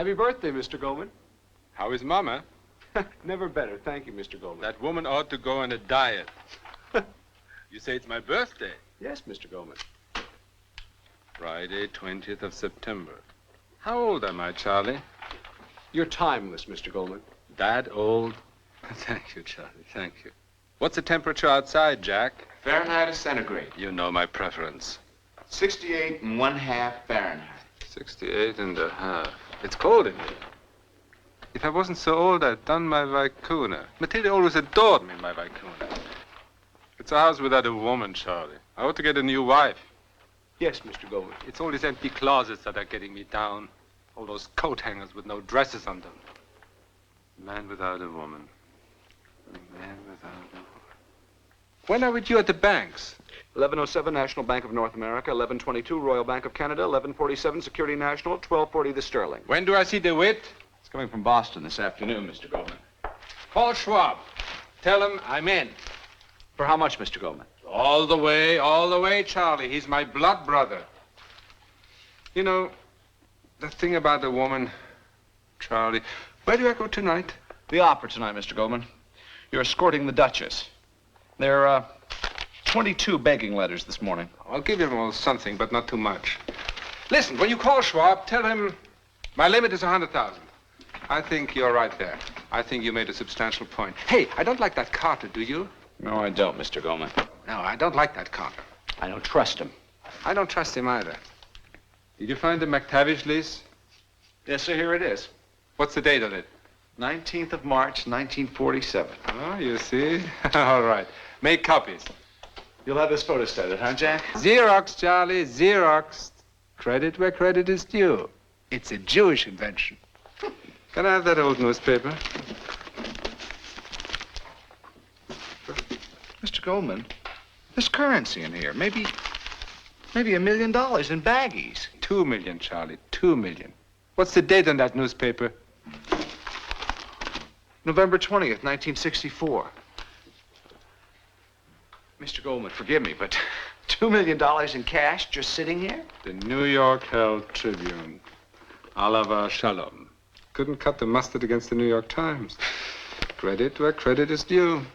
Happy birthday, Mr. Goldman. How is Mama? Never better. Thank you, Mr. Goldman. That woman ought to go on a diet. You say it's my birthday? Yes, Mr. Goldman. Friday, 20th of September. How old am I, Charlie? You're timeless, Mr. Goldman. That old? Thank you, Charlie. Thank you. What's the temperature outside, Jack? Fahrenheit or centigrade? You know my preference. 68.5 Fahrenheit. 68.5. It's cold in here. If I wasn't so old, I'd done my vicuna. Matilda always adored me in my vicuna. It's a house without a woman, Charlie. I ought to get a new wife. Yes, Mr. Goldman. It's all these empty closets that are getting me down. All those coat hangers with no dresses on them. Man without a woman. Man without a woman. When are we due at the banks? 1107 National Bank of North America, 1122 Royal Bank of Canada, 1147 Security National, 1240 the Sterling. When do I see DeWitt? It's coming from Boston this afternoon, Mr. Goldman. Call Schwab. Tell him I'm in. For how much, Mr. Goldman? All the way, Charlie. He's my blood brother. You know, the thing about the woman, Charlie, where do I go tonight? The opera tonight, Mr. Goldman. You're escorting the Duchess. There are 22 begging letters this morning. I'll give him a little something, but not too much. Listen, when you call Schwab, tell him my limit is 100,000. I think you're right there. I think you made a substantial point. Hey, I don't like that Carter, do you? No, I don't, Mr. Goldman. No, I don't like that Carter. I don't trust him. I don't trust him either. Did you find the McTavish lease? Yes, sir, here it is. What's the date on it? 19th of March, 1947. Oh, you see? All right. Make copies. You'll have this photostated, huh, Jack? Xerox, Charlie, Xerox. Credit where credit is due. It's a Jewish invention. Can I have that old newspaper? Mr. Goldman, there's currency in here. Maybe $1 million in baggies. 2 million, Charlie, 2 million. What's the date on that newspaper? November 20th, 1964. Mr. Goldman, forgive me, but $2 million in cash just sitting here? The New York Herald Tribune. Alava Shalom. Couldn't cut the mustard against the New York Times. Credit where credit is due.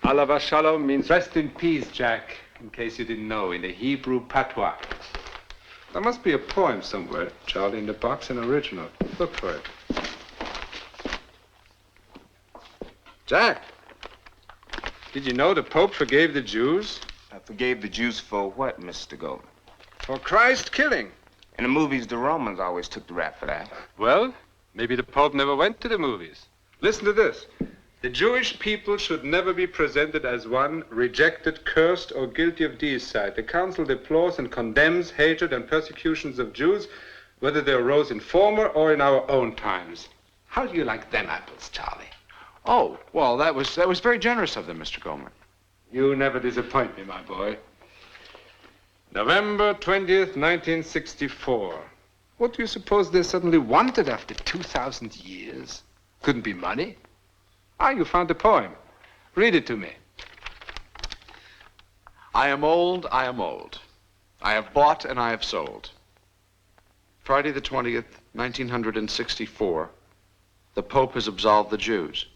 Alava Shalom means rest in peace, Jack, in case you didn't know, in the Hebrew patois. There must be a poem somewhere, Charlie, in the box, an original. Look for it. Jack, did you know the Pope forgave the Jews? Forgave the Jews for what, Mr. Goldman? For Christ killing. In the movies, the Romans always took the rap for that. Well, maybe the Pope never went to the movies. Listen to this. The Jewish people should never be presented as one rejected, cursed, or guilty of deicide. The Council deplores and condemns hatred and persecutions of Jews, whether they arose in former or in our own times. How do you like them apples, Charlie? Oh, well, that was very generous of them, Mr. Goldman. You never disappoint me, my boy. November 20th, 1964. What do you suppose they suddenly wanted after 2,000 years? Couldn't be money. Ah, you found the poem. Read it to me. I am old, I am old. I have bought and I have sold. Friday the 20th, 1964. The Pope has absolved the Jews.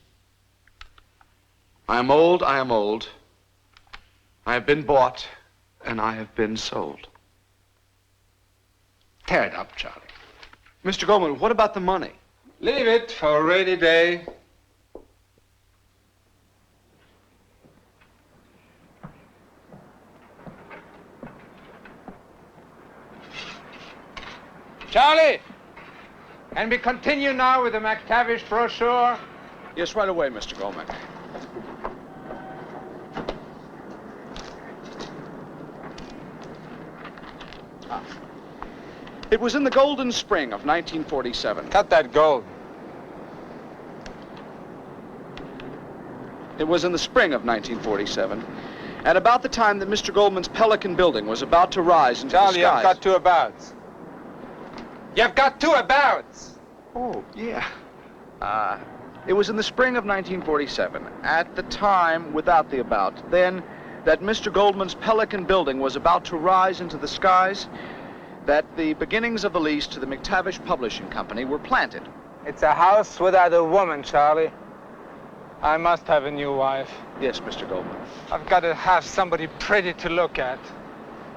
I am old, I am old. I have been bought and I have been sold. Tear it up, Charlie. Mr. Goldman, what about the money? Leave it for a rainy day. Charlie, can we continue now with the McTavish brochure? Yes, right away, Mr. Goldman. It was in the golden spring of 1947. Cut that gold. It was in the spring of 1947, at about the time that Mr. Goldman's Pelican building was about to rise into Charlie, the skies. you've got two abouts. You've got two abouts. Oh, yeah. It was in the spring of 1947, at the time, without the about, then, that Mr. Goldman's Pelican building was about to rise into the skies. that the beginnings of the lease to the McTavish Publishing Company were planted. It's a house without a woman, Charlie. I must have a new wife. Yes, Mr. Goldman. I've got to have somebody pretty to look at.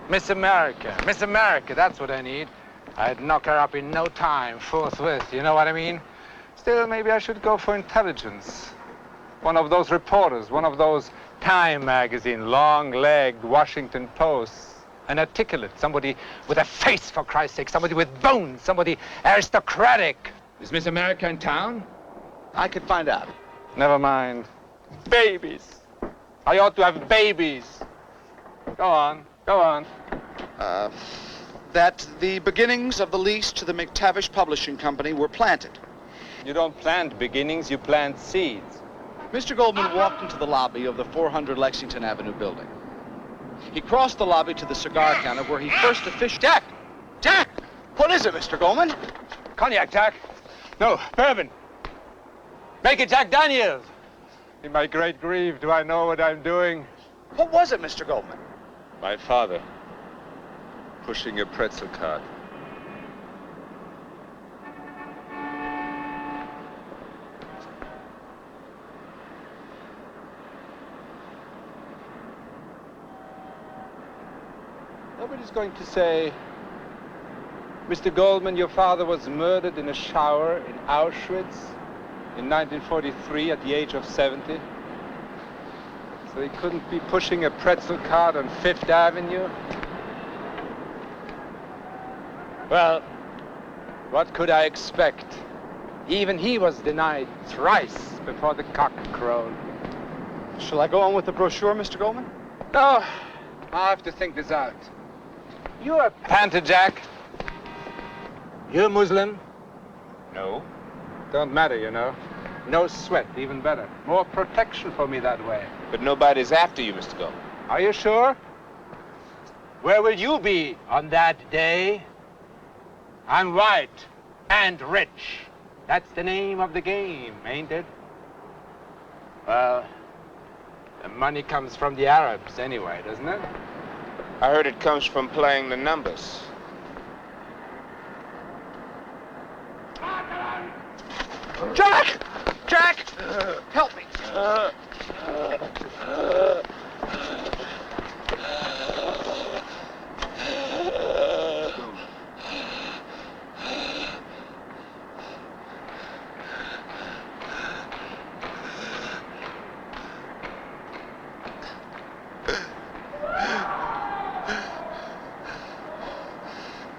Miss America. Miss America, that's what I need. I'd knock her up in no time, forthwith. You know what I mean? Still, maybe I should go for intelligence. One of those reporters, one of those Time magazine, long-legged Washington Posts. An articulate, somebody with a face, for Christ's sake, somebody with bones, somebody aristocratic. Is Miss America in town? I could find out. Never mind. Babies. I ought to have babies. Go on, go on. That the beginnings of the lease to the McTavish Publishing Company were planted. You don't plant beginnings, you plant seeds. Mr. Goldman walked into the lobby of the 400 Lexington Avenue building. He crossed the lobby to the cigar counter where he first officiated. Jack! Jack! What is it, Mr. Goldman? Cognac, Jack. No, bourbon. Make it Jack Daniels. In my great grief, do I know what I'm doing? What was it, Mr. Goldman? My father, pushing a pretzel cart. Nobody's going to say, Mr. Goldman, your father was murdered in a shower in Auschwitz in 1943 at the age of 70. So he couldn't be pushing a pretzel cart on Fifth Avenue. Well, what could I expect? Even he was denied thrice before the cock crowed. Shall I go on with the brochure, Mr. Goldman? No, I have to think this out. You're a panther, Jack. You're Muslim? No. Don't matter, you know. No sweat, even better. More protection for me that way. But nobody's after you, Mr. Goldman. Are you sure? Where will you be on that day? I'm white and rich. That's the name of the game, ain't it? Well, the money comes from the Arabs anyway, doesn't it? I heard it comes from playing the numbers. Jack! Jack! Help me.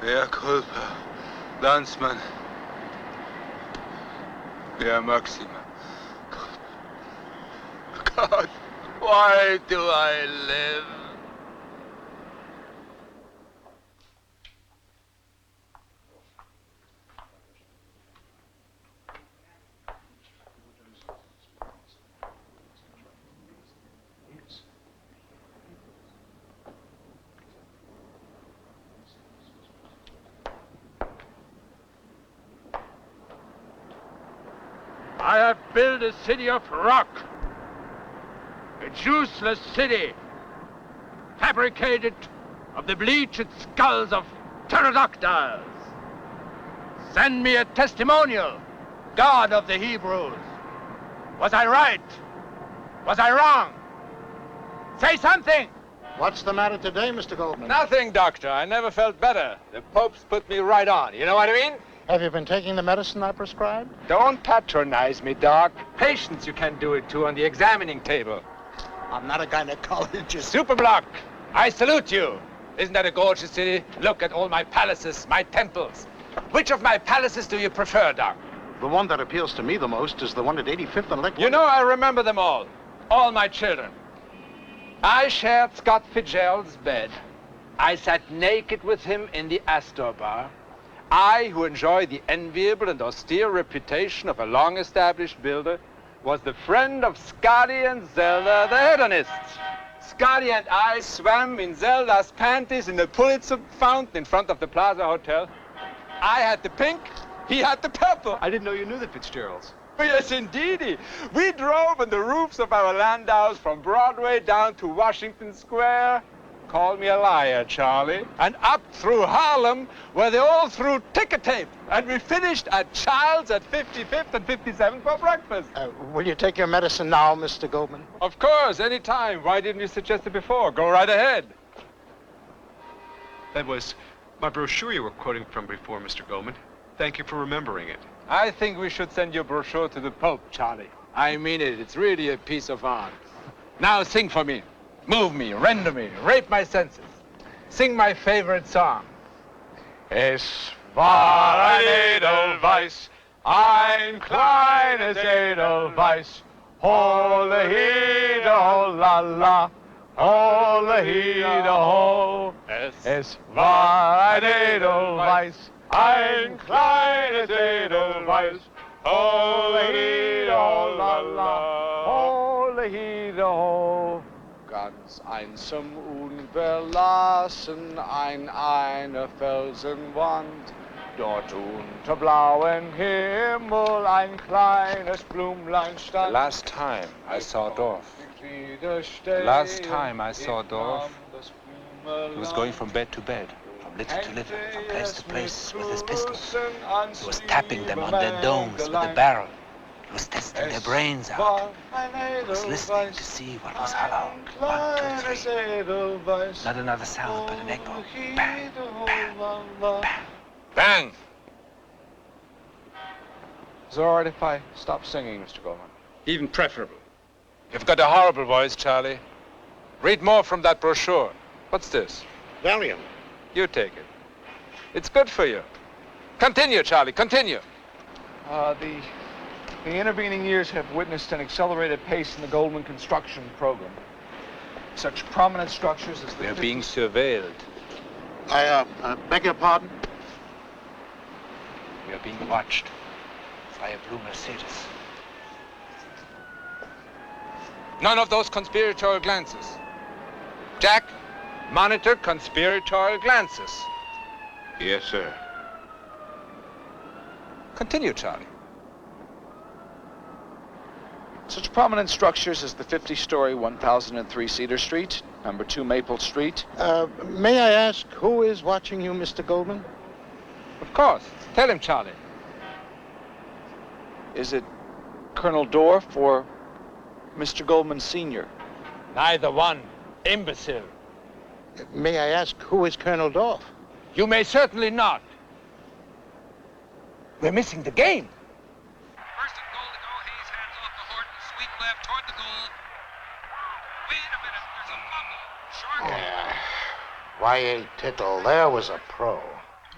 Mea culpa, Landsman. Mea maxima. God, why do I live? I have built a city of rock, a useless city, fabricated of the bleached skulls of pterodactyls. Send me a testimonial, God of the Hebrews. Was I right? Was I wrong? Say something! What's the matter today, Mr. Goldman? Nothing, Doctor. I never felt better. The Pope's put me right on. You know what I mean? Have you been taking the medicine I prescribed? Don't patronize me, Doc. Patients you can do it to on the examining table. I'm not a gynecologist. Superblock, I salute you. Isn't that a gorgeous city? Look at all my palaces, my temples. Which of my palaces do you prefer, Doc? The one that appeals to me the most is the one at 85th and Lakewood. You know, I remember them all my children. I shared Scott Fitzgerald's bed. I sat naked with him in the Astor Bar. I, who enjoy the enviable and austere reputation of a long-established builder, was the friend of Scotty and Zelda, the hedonists. Scotty and I swam in Zelda's panties in the Pulitzer fountain in front of the Plaza Hotel. I had the pink, he had the purple. I didn't know you knew the Fitzgeralds. Yes, indeedy. We drove on the roofs of our Landaus from Broadway down to Washington Square. Call me a liar, Charlie. And up through Harlem, where they all threw ticker tape. And we finished at Child's at 55th and 57th for breakfast. Will you take your medicine now, Mr. Goldman? Of course, any time. Why didn't you suggest it before? Go right ahead. That was my brochure you were quoting from before, Mr. Goldman. Thank you for remembering it. I think we should send your brochure to the Pope, Charlie. I mean it. It's really a piece of art. Now sing for me. Move me, render me, rape my senses. Sing my favorite song. Es war ein Edelweiß, ein kleines Edelweiß. Holle hide, ho la la, holle hide ho. Es war ein Edelweiß, ein kleines Edelweiß. Holle hide, ho la la, holle hide ho. Ganz einsam unverlassen eine Felsenwand. Dort unter blauem Himmel ein kleines Blümlein stand. The last time I saw Dorf, he was going from bed to bed, from litter to litter, from place to place with his pistols. He was tapping them on their domes with the barrel. He was testing their brains out. He was listening to see what was hollow. 1, 2, 3. Not another sound, but an echo. Bang, bang, bang. Bang! Is it all right if I stop singing, Mr. Goldman? Even preferable. You've got a horrible voice, Charlie. Read more from that brochure. What's this? Valium. You take it. It's good for you. Continue, Charlie, continue. The intervening years have witnessed an accelerated pace in the Goldman construction program. Such prominent structures as the... We are being surveilled. I beg your pardon? We are being watched by a blue Mercedes. None of those conspiratorial glances. Jack, monitor conspiratorial glances. Yes, sir. Continue, Charlie. Such prominent structures as the 50-story 1003 Cedar Street, number 2 Maple Street. May I ask who is watching you, Mr. Goldman? Of course. Tell him, Charlie. Is it Colonel Dorf or Mr. Goldman Sr.? Neither one. Imbecile. May I ask who is Colonel Dorf? You may certainly not. We're missing the game. First and goal to go. Hayes hands off to Horton. Sweep left toward the goal. Wait a minute. There's a fumble. Short. Yeah. Y.A. Tittle, there was a pro.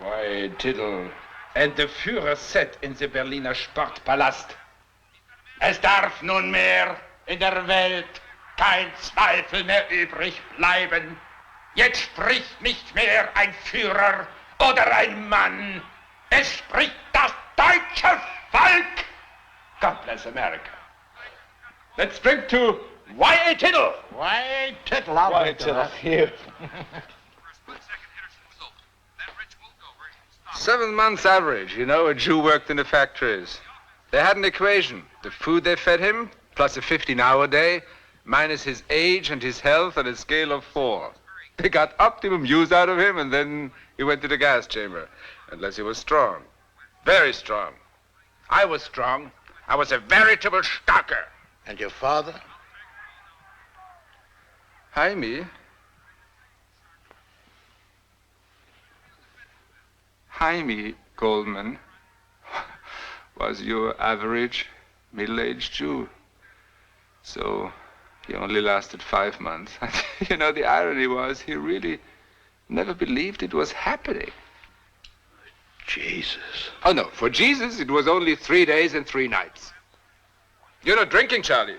Why, Tittle. And the Führer said in the Berliner Sportpalast: Es darf nunmehr in der Welt kein Zweifel mehr übrig bleiben. Jetzt spricht nicht mehr ein Führer oder ein Mann. Es spricht das deutsche Volk. God bless America. Let's drink to Y.A. Tittle. Y.A. Tittle, I'll drink to that. Here. 7 months average, you know, a Jew worked in the factories. They had an equation. The food they fed him, plus a 15-hour day, minus his age and his health on a scale of 4. They got optimum use out of him, and then he went to the gas chamber. Unless he was strong. Very strong. I was strong. I was a veritable stalker. And your father? Jaime. Jaime Goldman was your average middle-aged Jew. So he only lasted 5 months. You know, the irony was he really never believed it was happening. Jesus. Oh, no, for Jesus it was only 3 days and 3 nights. You're not drinking, Charlie.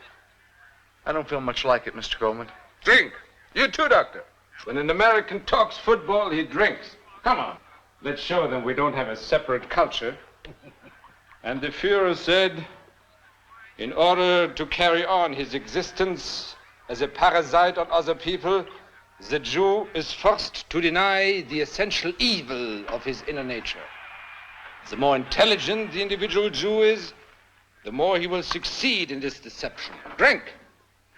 I don't feel much like it, Mr. Goldman. Drink. You too, Doctor. When an American talks football, he drinks. Come on. Let's show them we don't have a separate culture. And the Führer said, in order to carry on his existence as a parasite on other people, the Jew is forced to deny the essential evil of his inner nature. The more intelligent the individual Jew is, the more he will succeed in this deception. Drink.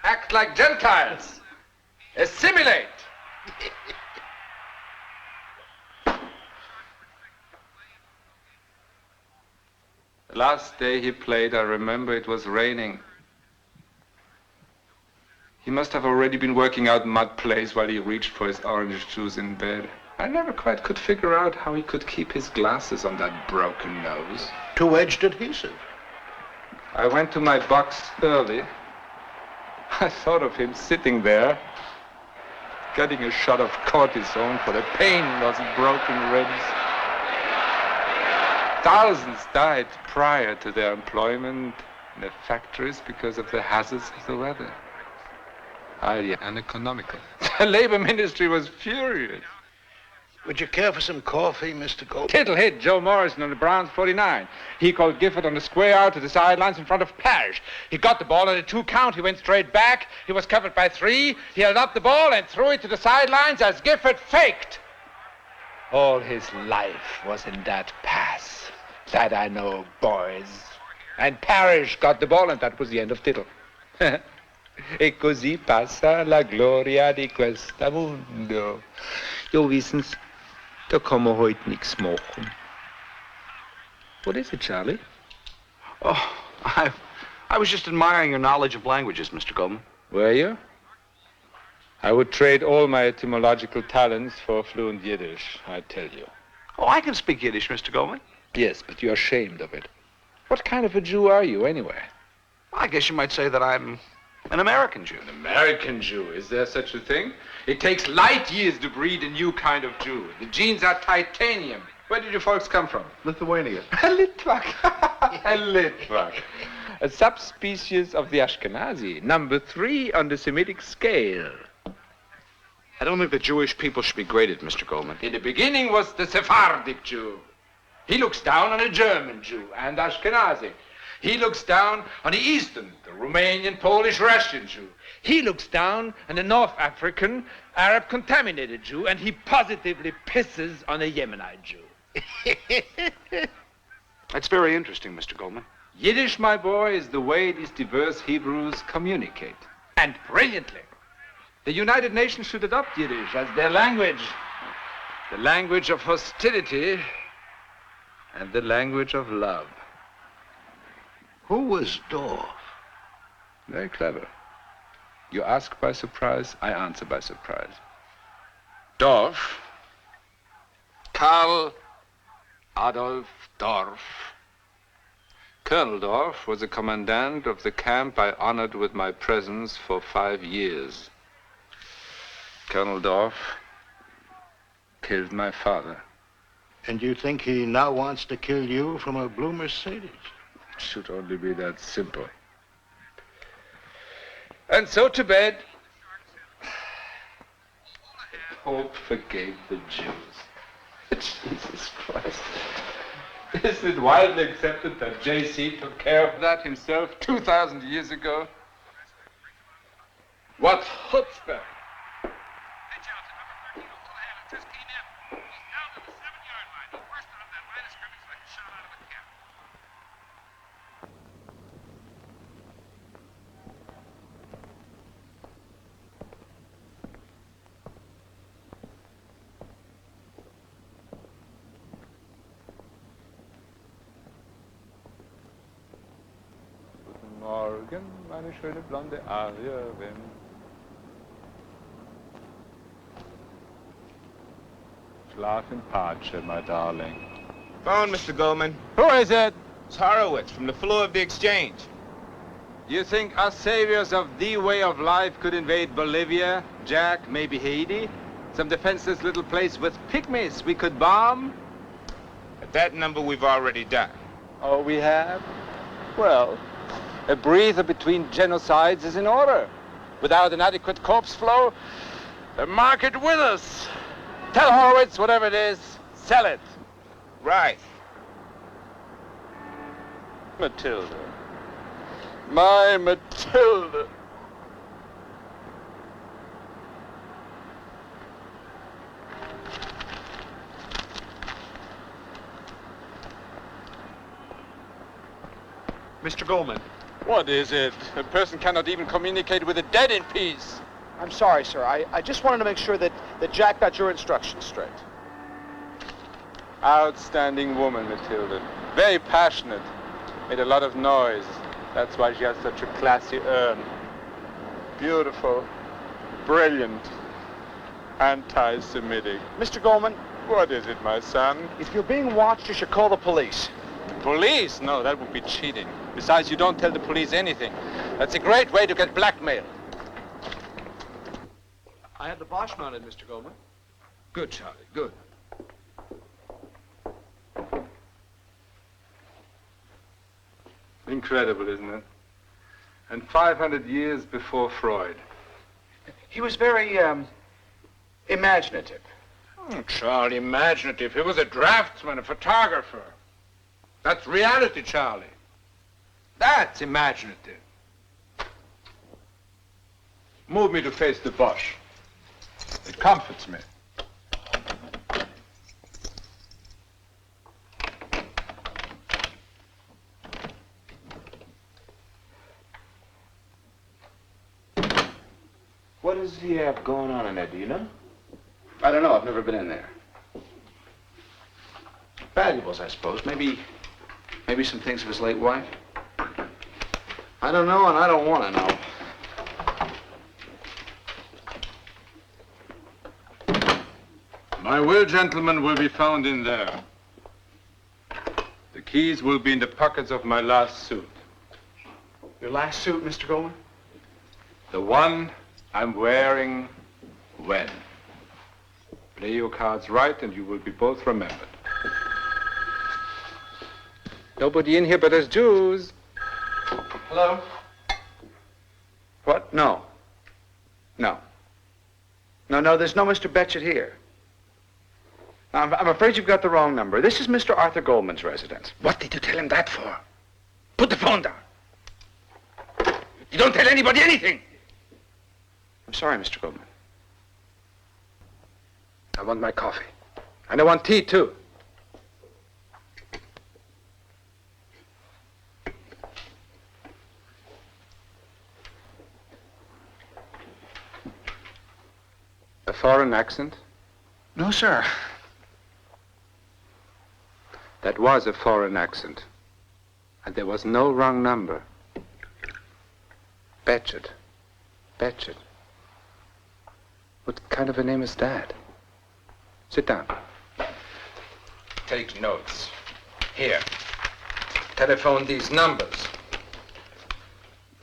Act like Gentiles. Assimilate. The last day he played, I remember it was raining. He must have already been working out mud plays while he reached for his orange juice in bed. I never quite could figure out how he could keep his glasses on that broken nose. Two-edged adhesive. I went to my box early. I thought of him sitting there, getting a shot of cortisone for the pain in those broken ribs. Thousands died prior to their employment in the factories because of the hazards of the weather. Highly uneconomical. The labor ministry was furious. Would you care for some coffee, Mr. Goldman? Tittle hit Joe Morrison on the Browns 49. He called Gifford on the square out to the sidelines in front of Parrish. He got the ball on a 2 count. He went straight back. He was covered by 3. He held up the ball and threw it to the sidelines as Gifford faked. All his life was in that pass. That I know, boys. And Parrish got the ball, and that was the end of Tittle. E così passa la gloria di questo mondo. Jo wissens, da kann man heute nichts machen. What is it, Charlie? Oh, I was just admiring your knowledge of languages, Mr. Goldman. Were you? I would trade all my etymological talents for fluent Yiddish, I tell you. Oh, I can speak Yiddish, Mr. Goldman. Yes, but you're ashamed of it. What kind of a Jew are you, anyway? Well, I guess you might say that I'm an American Jew. An American Jew? Is there such a thing? It takes light years to breed a new kind of Jew. The genes are titanium. Where did your folks come from? Lithuania. A Litvak. A Litvak. A subspecies of the Ashkenazi. Number 3 on the Semitic scale. I don't think the Jewish people should be graded, Mr. Goldman. In the beginning was the Sephardic Jew. He looks down on a German Jew and Ashkenazi. He looks down on the Eastern, the Romanian, Polish, Russian Jew. He looks down on the North African, Arab-contaminated Jew, and he positively pisses on a Yemenite Jew. That's very interesting, Mr. Goldman. Yiddish, my boy, is the way these diverse Hebrews communicate. And brilliantly. The United Nations should adopt Yiddish as their language. The language of hostility and the language of love. Who was Dorf? Very clever. You ask by surprise, I answer by surprise. Dorf, Karl Adolf Dorf. Colonel Dorf was the commandant of the camp I honored with my presence for 5 years. Colonel Dorf killed my father. And you think he now wants to kill you from a blue Mercedes? It should only be that simple. And so to bed. Pope forgave the Jews. Jesus Christ. Isn't it widely accepted that J.C. took care of that himself 2,000 years ago? What chutzpah! Just came in. He's down to the 7-yard line. He burst out of that line of scrimmage like a shot out of a cannon. Guten Morgen, meine schöne blonde Arierin. Schlaf in pace, my darling. Phone, Mr. Goldman. Who is it? It's Horowitz from the floor of the exchange. You think us saviors of the way of life could invade Bolivia, Jack, maybe Haiti? Some defenseless little place with pygmies we could bomb? At that number, we've already done. Oh, we have? Well, a breather between genocides is in order. Without an adequate corpse flow, the market with us. Tell Horowitz, whatever it is, sell it. Right. Matilda. My Matilda. Mr. Goldman. What is it? A person cannot even communicate with the dead in peace. I'm sorry, sir. I just wanted to make sure that Jack got your instructions straight. Outstanding woman, Matilda. Very passionate. Made a lot of noise. That's why she has such a classy urn. Beautiful. Brilliant. Anti-Semitic. Mr. Goldman, What is it, my son? if you're being watched, you should call the police. Police? No, that would be cheating. Besides, you don't tell the police anything. That's a great way to get blackmail. I have the Bosch mounted, Mr. Goldman. Good, Charlie, good. Incredible, isn't it? And 500 years before Freud. He was very, imaginative. Charlie, imaginative. He was a draftsman, a photographer. That's reality, Charlie. That's imaginative. Move me to face the Bosch. It comforts me. What does he have going on in there, do you know? I don't know. I've never been in there. Valuables, I suppose. Maybe some things of his late wife. I don't know, and I don't want to know. My will, gentlemen, will be found in there. The keys will be in the pockets of my last suit. Your last suit, Mr. Goldman? The one I'm wearing when. Play your cards right and you will be both remembered. Nobody in here but us Jews. Hello? What? No. No, there's no Mr. Betchett here. I'm afraid you've got the wrong number. This is Mr. Arthur Goldman's residence. What did you tell him that for? Put the phone down. You don't tell anybody anything. I'm sorry, Mr. Goldman. I want my coffee. And I want tea, too. A foreign accent? No, sir. That was a foreign accent. And there was no wrong number. Betchett. Betchett. What kind of a name is that? Sit down. Take notes. Here. Telephone these numbers.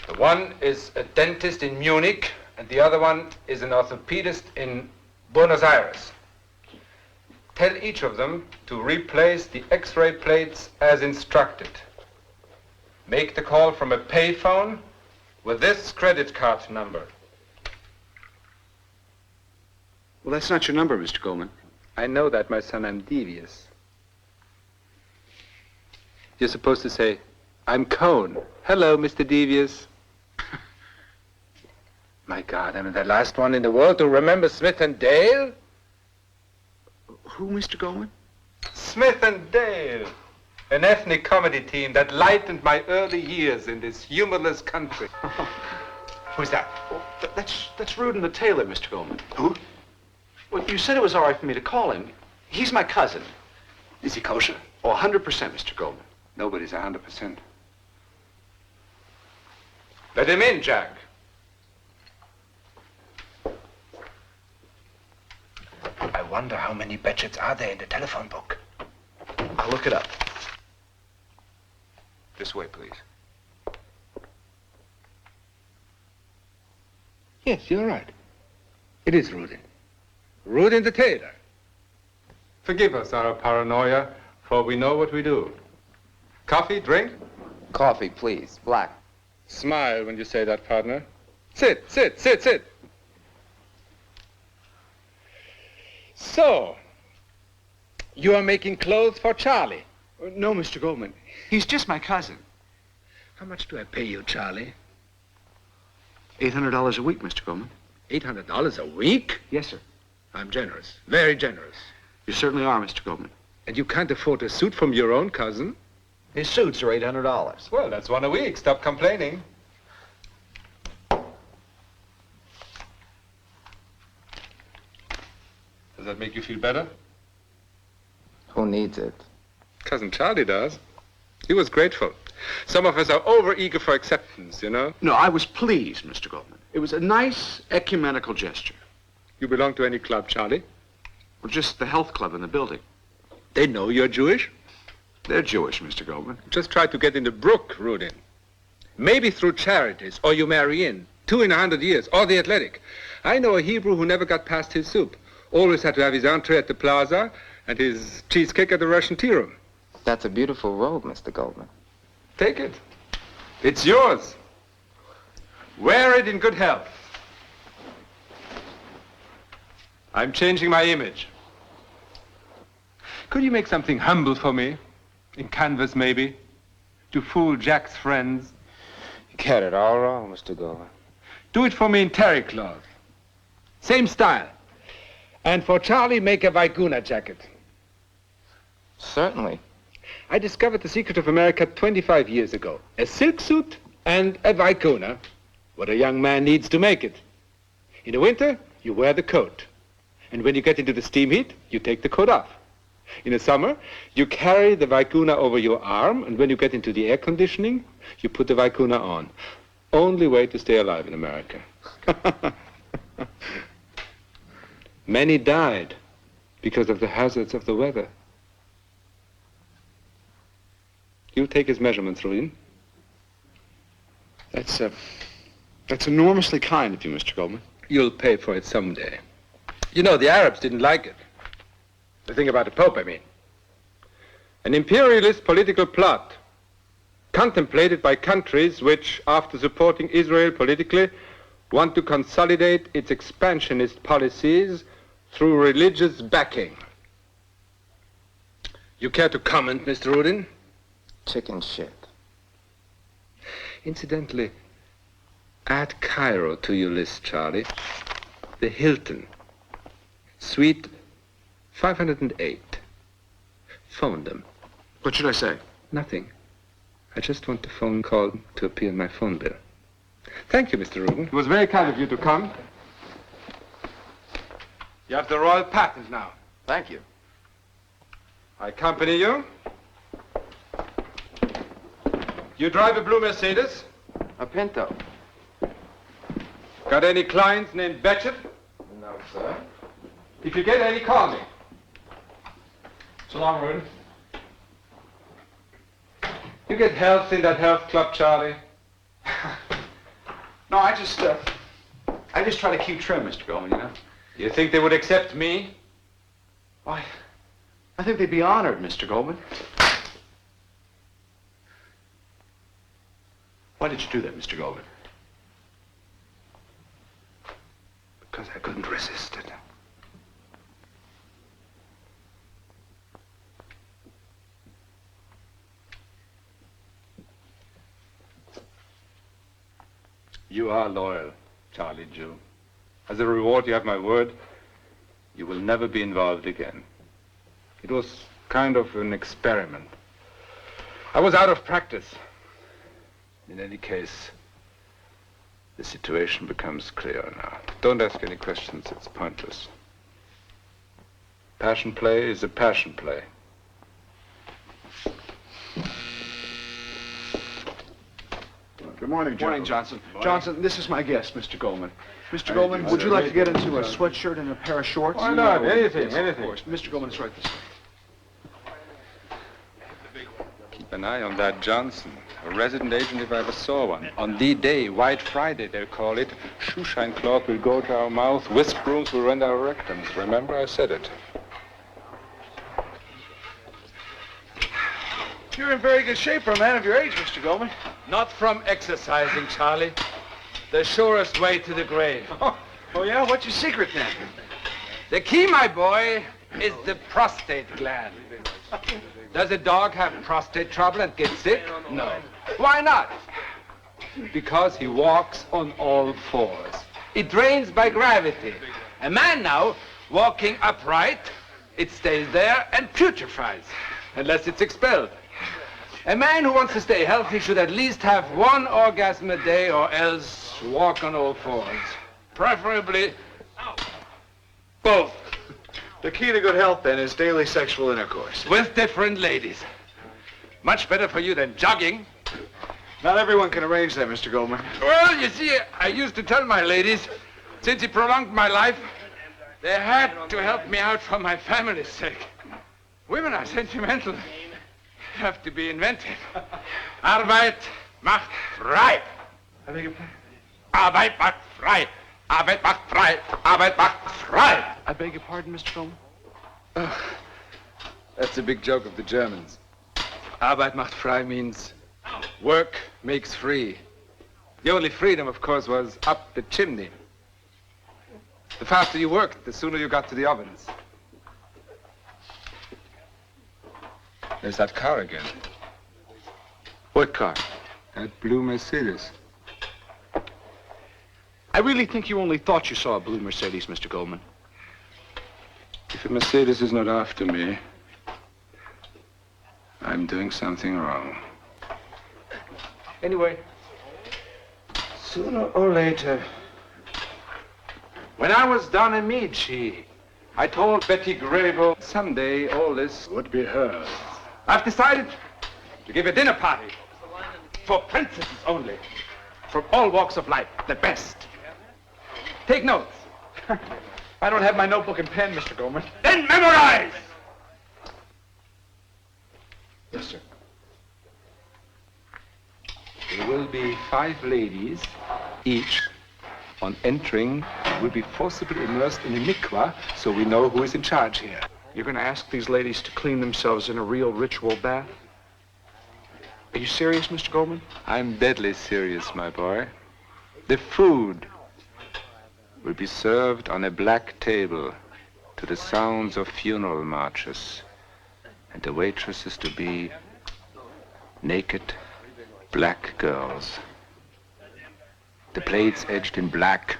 The one is a dentist in Munich, and the other one is an orthopedist in Buenos Aires. Tell each of them to replace the X-ray plates as instructed. Make the call from a payphone with this credit card number. Well, that's not your number, Mr. Goldman. I know that, my son. I'm devious. You're supposed to say, I'm Cone. Hello, Mr. Devious. My God, I'm the last one in the world to remember Smith and Dale? Who, Mr. Goldman? Smith and Dale. An ethnic comedy team that lightened my early years in this humorless country. Who's that? Oh, that's Rudin the tailor, Mr. Goldman. Who? Well, you said it was all right for me to call him. He's my cousin. Is he kosher? Oh, 100%, Mr. Goldman. Nobody's 100%. Let him in, Jack. I wonder how many Betchetts are there in the telephone book. I'll look it up. This way, please. Yes, you're right. It is Rudin. Rudin the tailor. Forgive us our paranoia, for we know what we do. Coffee, drink? Coffee, please. Black. Smile when you say that, partner. Sit, sit, sit, sit. So, you are making clothes for Charlie? No, Mr. Goldman. He's just my cousin. How much do I pay you, Charlie? $800 a week, Mr. Goldman. $800 a week? Yes, sir. I'm generous. Very generous. You certainly are, Mr. Goldman. And you can't afford a suit from your own cousin? His suits are $800. Well, that's one a week. Stop complaining. Does that make you feel better? Who needs it? Cousin Charlie does. He was grateful. Some of us are over-eager for acceptance, you know? No, I was pleased, Mr. Goldman. It was a nice ecumenical gesture. You belong to any club, Charlie? Well, just the health club in the building. They know you're Jewish? They're Jewish, Mr. Goldman. Just try to get in the brook, Rudin. Maybe through charities, or you marry in. 2 in 100 years, or the athletic. I know a Hebrew who never got past his soup. Always had to have his entree at the plaza and his cheesecake at the Russian tea room. That's a beautiful robe, Mr. Goldman. Take it. It's yours. Wear it in good health. I'm changing my image. Could you make something humble for me? In canvas, maybe? To fool Jack's friends? You got it all wrong, Mr. Goldman. Do it for me in terry cloth. Same style. And for Charlie, make a Vicuna jacket. Certainly. I discovered the secret of America 25 years ago. A silk suit and a Vicuna. What a young man needs to make it. In the winter, you wear the coat. And when you get into the steam heat, you take the coat off. In the summer, you carry the Vicuna over your arm, and when you get into the air conditioning, you put the Vicuna on. Only way to stay alive in America. Many died because of the hazards of the weather. You'll take his measurements, Rudin. That's enormously kind of you, Mr. Goldman. You'll pay for it someday. You know, the Arabs didn't like it. The thing about the Pope, I mean. An imperialist political plot contemplated by countries which, after supporting Israel politically, want to consolidate its expansionist policies through religious backing. You care to comment, Mr. Rudin? Chicken shit. Incidentally, add Cairo to your list, Charlie. The Hilton. Suite 508. Phone them. What should I say? Nothing. I just want the phone call to appear in my phone bill. Thank you, Mr. Rubin. It was very kind of you to come. You have the royal patent now. Thank you. I accompany you. You drive a blue Mercedes? A Pinto. Got any clients named Betchett? No, sir. If you get any, call me. So long, Rudin. You get health in that health club, Charlie? No, I just try to keep trim, Mr. Goldman, you know? You think they would accept me? Why, I think they'd be honored, Mr. Goldman. Why did you do that, Mr. Goldman? Because I couldn't resist it. You are loyal, Charlie Jew. As a reward, you have my word. You will never be involved again. It was kind of an experiment. I was out of practice. In any case, the situation becomes clear now. Don't ask any questions, it's pointless. Passion play is a passion play. Good morning, Johnson. Morning, Johnson. Morning. Johnson, this is my guest, Mr. Goldman. Mr. Goldman, would you like to get into a sweatshirt and a pair of shorts? Why not? Anything, Yes, anything. Of course. Mr. Goldman is right this way. Keep an eye on that Johnson. A resident agent if I ever saw one. On the day, White Friday, they'll call it. Shoeshine cloth will go to our mouth. Whisk brooms will rend our rectums. Remember, I said it. You're in very good shape for a man of your age, Mr. Goldman. Not from exercising, Charlie. The surest way to the grave. Oh, yeah? What's your secret, then? The key, my boy, is the prostate gland. Does a dog have prostate trouble and get sick? No. Why not? Because he walks on all fours. It drains by gravity. A man now, walking upright, it stays there and putrefies, unless it's expelled. A man who wants to stay healthy should at least have one orgasm a day or else walk on all fours. Preferably both. The key to good health, then, is daily sexual intercourse. With different ladies. Much better for you than jogging. Not everyone can arrange that, Mr. Goldman. Well, you see, I used to tell my ladies, since he prolonged my life, they had to help me out for my family's sake. Women are sentimental. Have to be inventive. Arbeit macht frei. I beg your pardon? Arbeit macht frei. Arbeit macht frei. Arbeit macht frei. I beg your pardon, Mr. Goldman? That's a big joke of the Germans. Arbeit macht frei means work makes free. The only freedom, of course, was up the chimney. The faster you worked, the sooner you got to the ovens. There's that car again. What car? That blue Mercedes. I really think you only thought you saw a blue Mercedes, Mr. Goldman. If a Mercedes is not after me, I'm doing something wrong. Anyway, sooner or later, when I was down in Medici, I told Betty Grable someday all this Would be hers. I've decided to give a dinner party for princesses only, from all walks of life, the best. Take notes. I don't have my notebook and pen, Mr. Goldman. Then memorize! Yes, sir. There will be 5 ladies, each, on entering, will be forcibly immersed in a mikvah, so we know who is in charge here. You're going to ask these ladies to clean themselves in a real ritual bath? Are you serious, Mr. Goldman? I'm deadly serious, my boy. The food will be served on a black table to the sounds of funeral marches, and the waitress is to be naked black girls. The plates edged in black,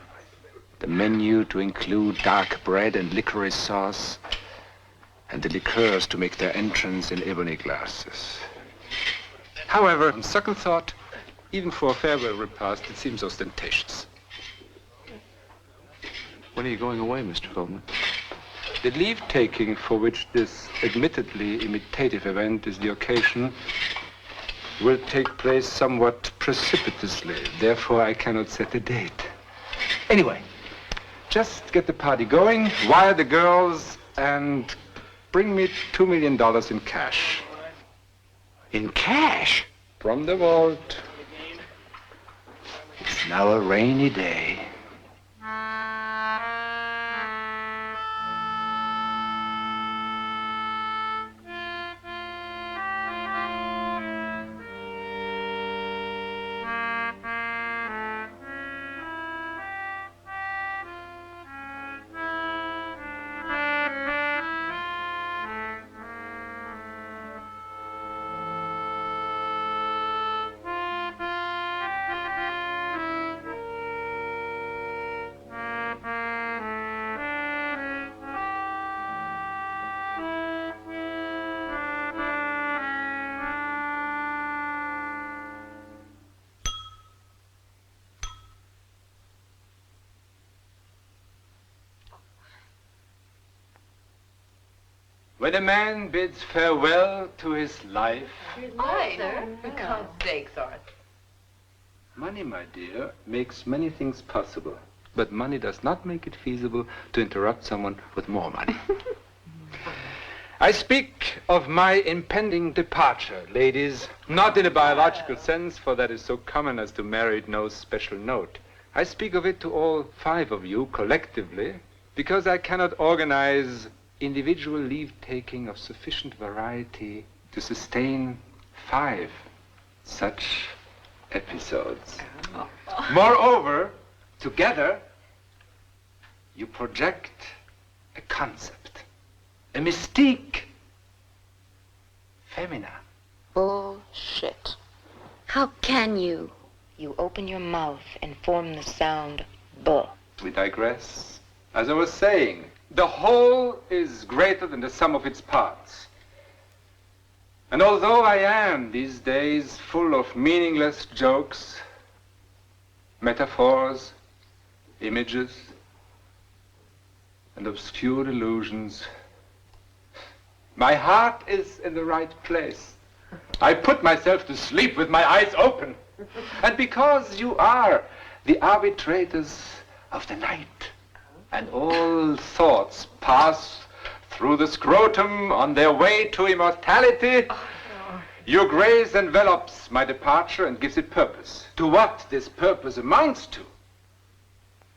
the menu to include dark bread and licorice sauce, and the liqueurs to make their entrance in ebony glasses. However, on second thought, even for a farewell repast, it seems ostentatious. When are you going away, Mr. Goldman? The leave-taking for which this admittedly imitative event is the occasion will take place somewhat precipitously. Therefore, I cannot set a date. Anyway, just get the party going, wire the girls, and bring me $2 million in cash. In cash? From the vault. It's now a rainy day. When a man bids farewell to his life, Why, sir? For God's sakes, Arthur. money, my dear, makes many things possible. But money does not make it feasible to interrupt someone with more money. I speak of my impending departure, ladies, not in a biological sense, for that is so common as to merit no special note. I speak of it to all 5 of you collectively, because I cannot organize individual leave-taking of sufficient variety to sustain 5 such episodes. Moreover, together, you project a concept, a mystique, femina. Bullshit. How can you? You open your mouth and form the sound buh. We digress. As I was saying, the whole is greater than the sum of its parts. And although I am these days full of meaningless jokes, metaphors, images, and obscure illusions. My heart is in the right place. I put myself to sleep with my eyes open. And because you are the arbitrators of the night, and all thoughts pass through the scrotum on their way to immortality, your grace envelops my departure and gives it purpose. To what this purpose amounts to,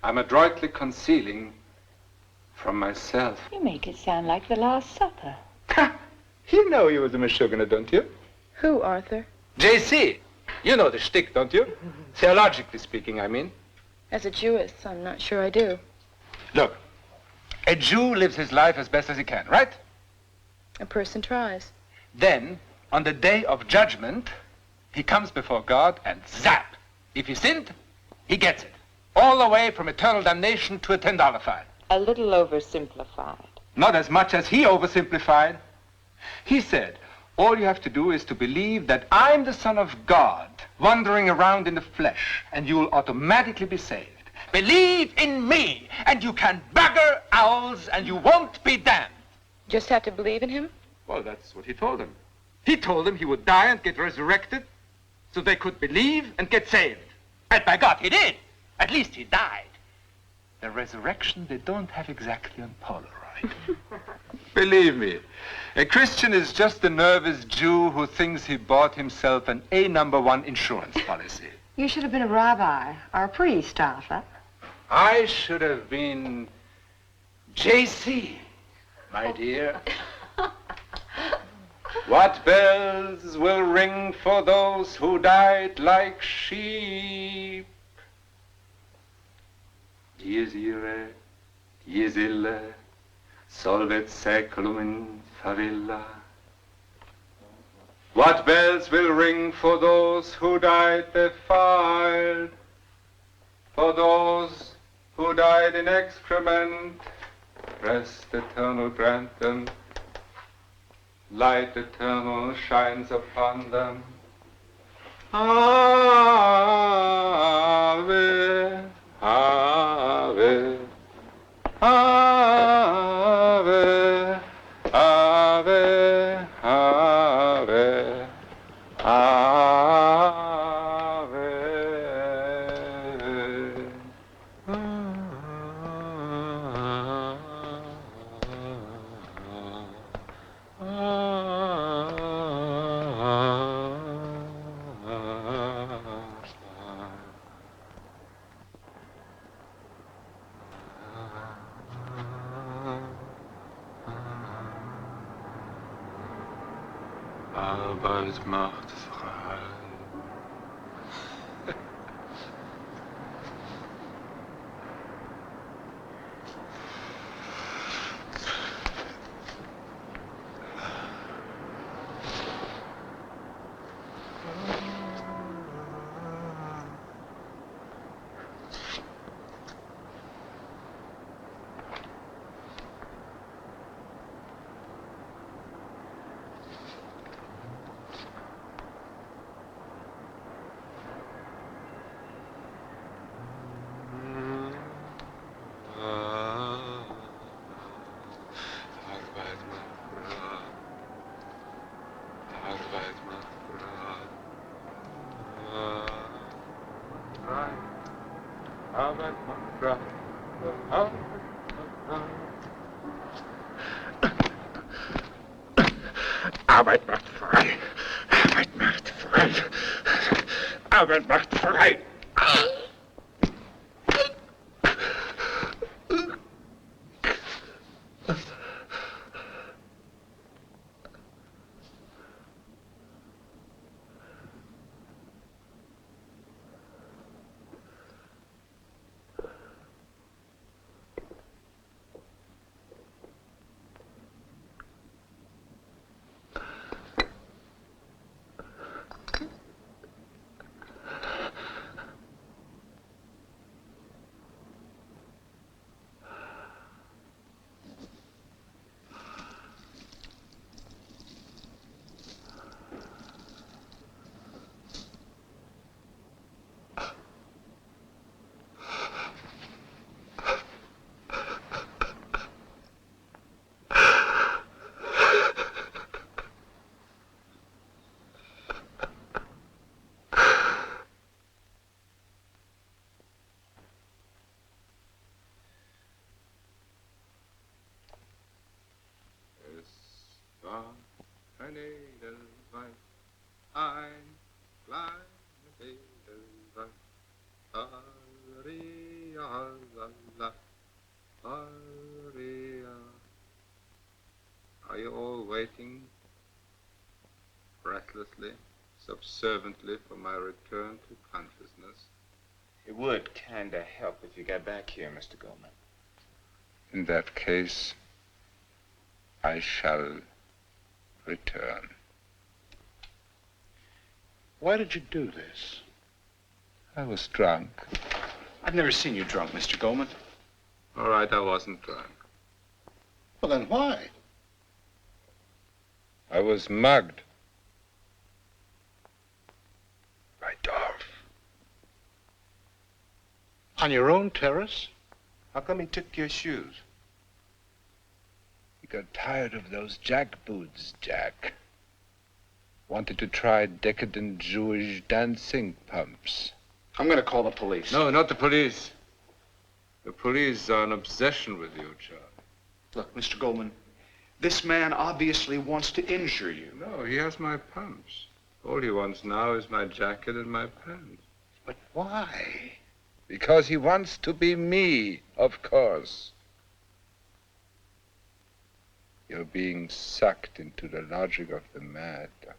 I'm adroitly concealing from myself. You make it sound like the Last Supper. You know you was a Meshuggah, don't you? Who, Arthur? J.C. You know the shtick, don't you? Theologically speaking, I mean. As a Jewess, I'm not sure I do. Look, a Jew lives his life as best as he can, right? A person tries. Then, on the day of judgment, he comes before God and zap! If he sinned, he gets it. All the way from eternal damnation to a $10 fine. A little oversimplified. Not as much as he oversimplified. He said, all you have to do is to believe that I'm the Son of God, wandering around in the flesh, and you'll automatically be saved. Believe in me, and you can bugger owls, and you won't be damned. Just have to believe in him? Well, that's what he told them. He told them he would die and get resurrected, so they could believe and get saved. And by God, he did. At least he died. The resurrection they don't have exactly on Polaroid. Believe me, a Christian is just a nervous Jew who thinks he bought himself an A1 insurance policy. You should have been a rabbi or a priest, Arthur. I should have been J.C., my dear. What bells will ring for those who died like sheep? Dies irae, dies ille, solvet saeculum in favilla. What bells will ring for those who died defiled, for those who died in excrement? Rest eternal grant them, light eternal shines upon them. Ave, Ave, Ave, Ave, Ave, Arbeit macht frei. Arbeit macht frei. Arbeit macht frei. Arbeit macht frei. war ein Edelweib, ein kleines Edelweib. Aria, la, aria. Are you all waiting breathlessly, subserviently for my return to consciousness? It would kinda help if you got back here, Mr. Goldman. In that case, I shall return. Why did you do this? I was drunk. I've never seen you drunk, Mr. Goldman. All right, I wasn't drunk. Well, then why? I was mugged. By Dorf. On your own terrace? How come he took your shoes? He got tired of those jackboots, Jack. Wanted to try decadent Jewish dancing pumps. I'm going to call the police. No, not the police. The police are an obsession with you, Charlie. Look, Mr. Goldman, this man obviously wants to injure you. No, he has my pumps. All he wants now is my jacket and my pants. But why? Because he wants to be me, of course. You're being sucked into the logic of the mad, Doctor.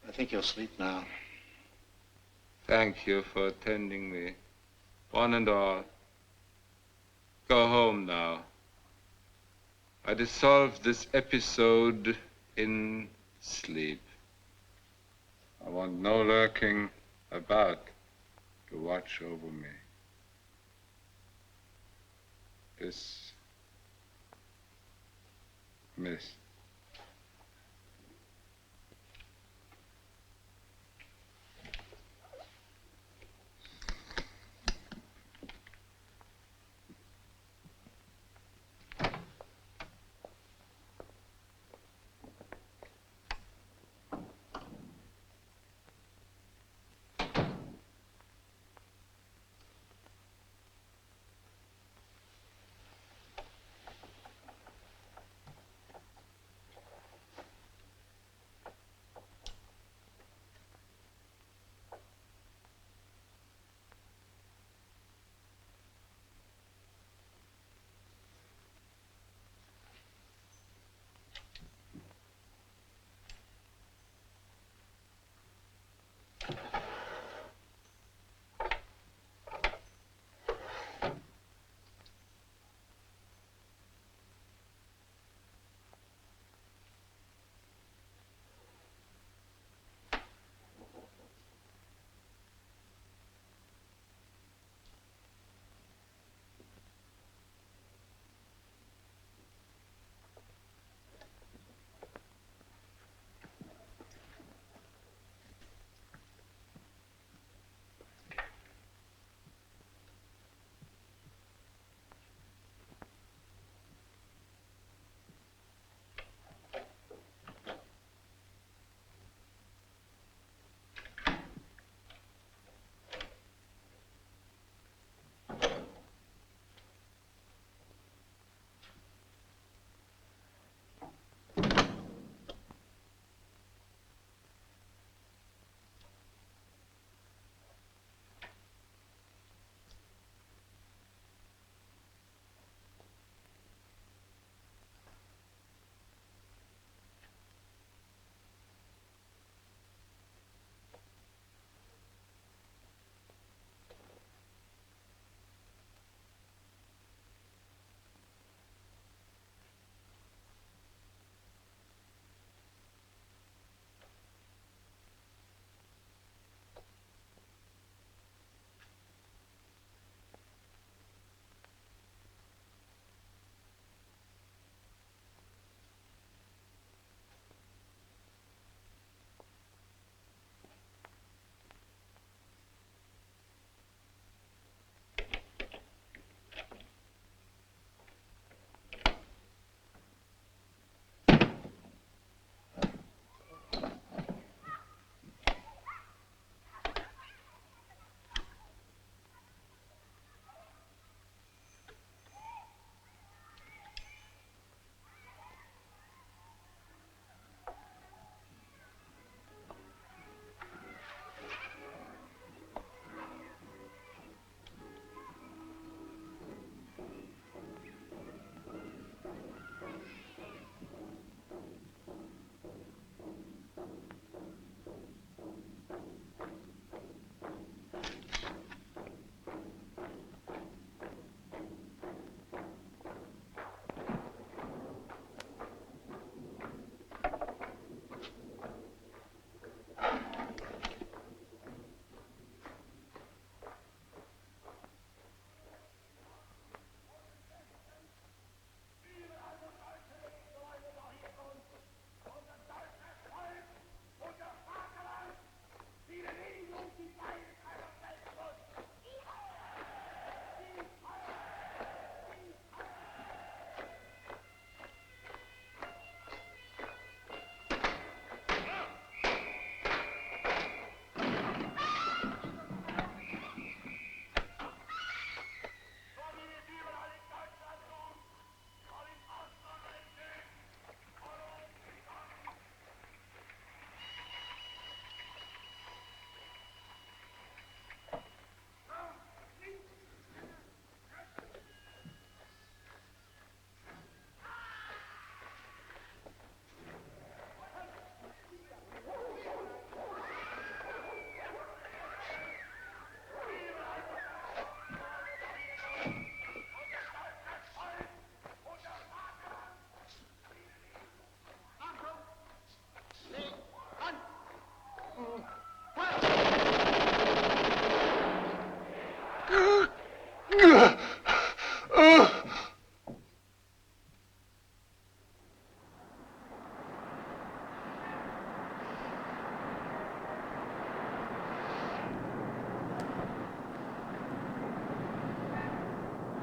I think you'll sleep now. Thank you for attending me, one and all. Go home now. I dissolved this episode in sleep. I want no lurking about to watch over me. Miss.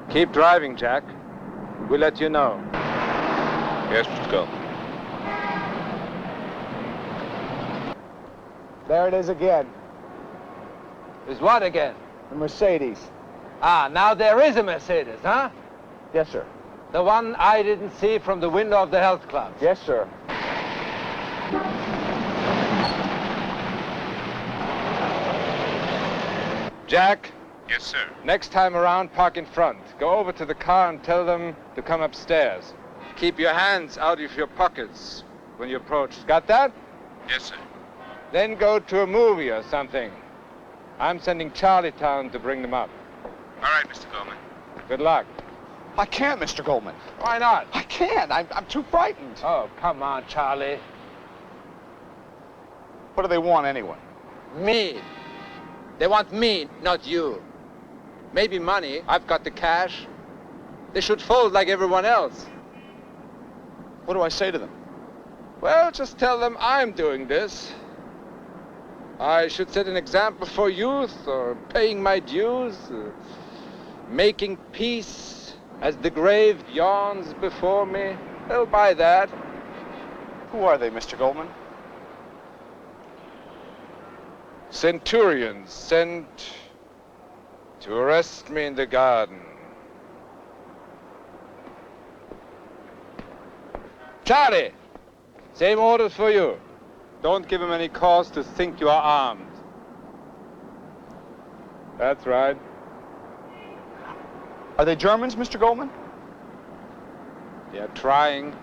Keep driving, Jack. We'll let you know. Yes, Mr. Goldman. There it is again. Is what again? The Mercedes. Ah, now there is a Mercedes, huh? Yes, sir. The one I didn't see from the window of the health club. Yes, sir. Jack? Yes, sir. Next time around, park in front. Go over to the car and tell them to come upstairs. Keep your hands out of your pockets when you approach. Got that? Yes, sir. Then go to a movie or something. I'm sending Charlie Town to bring them up. All right, Mr. Goldman. Good luck. I can't, Mr. Goldman. Why not? I can't. I'm too frightened. Oh, come on, Charlie. What do they want anyway? Me. They want me, not you. Maybe money. I've got the cash. They should fold like everyone else. What do I say to them? Well, just tell them I'm doing this. I should set an example for youth, or paying my dues, making peace as the grave yawns before me. They'll buy that. Who are they, Mr. Goldman? Centurions sent to arrest me in the garden. Charlie, same orders for you. Don't give him any cause to think you are armed. That's right. Are they Germans, Mr. Goldman? They're trying.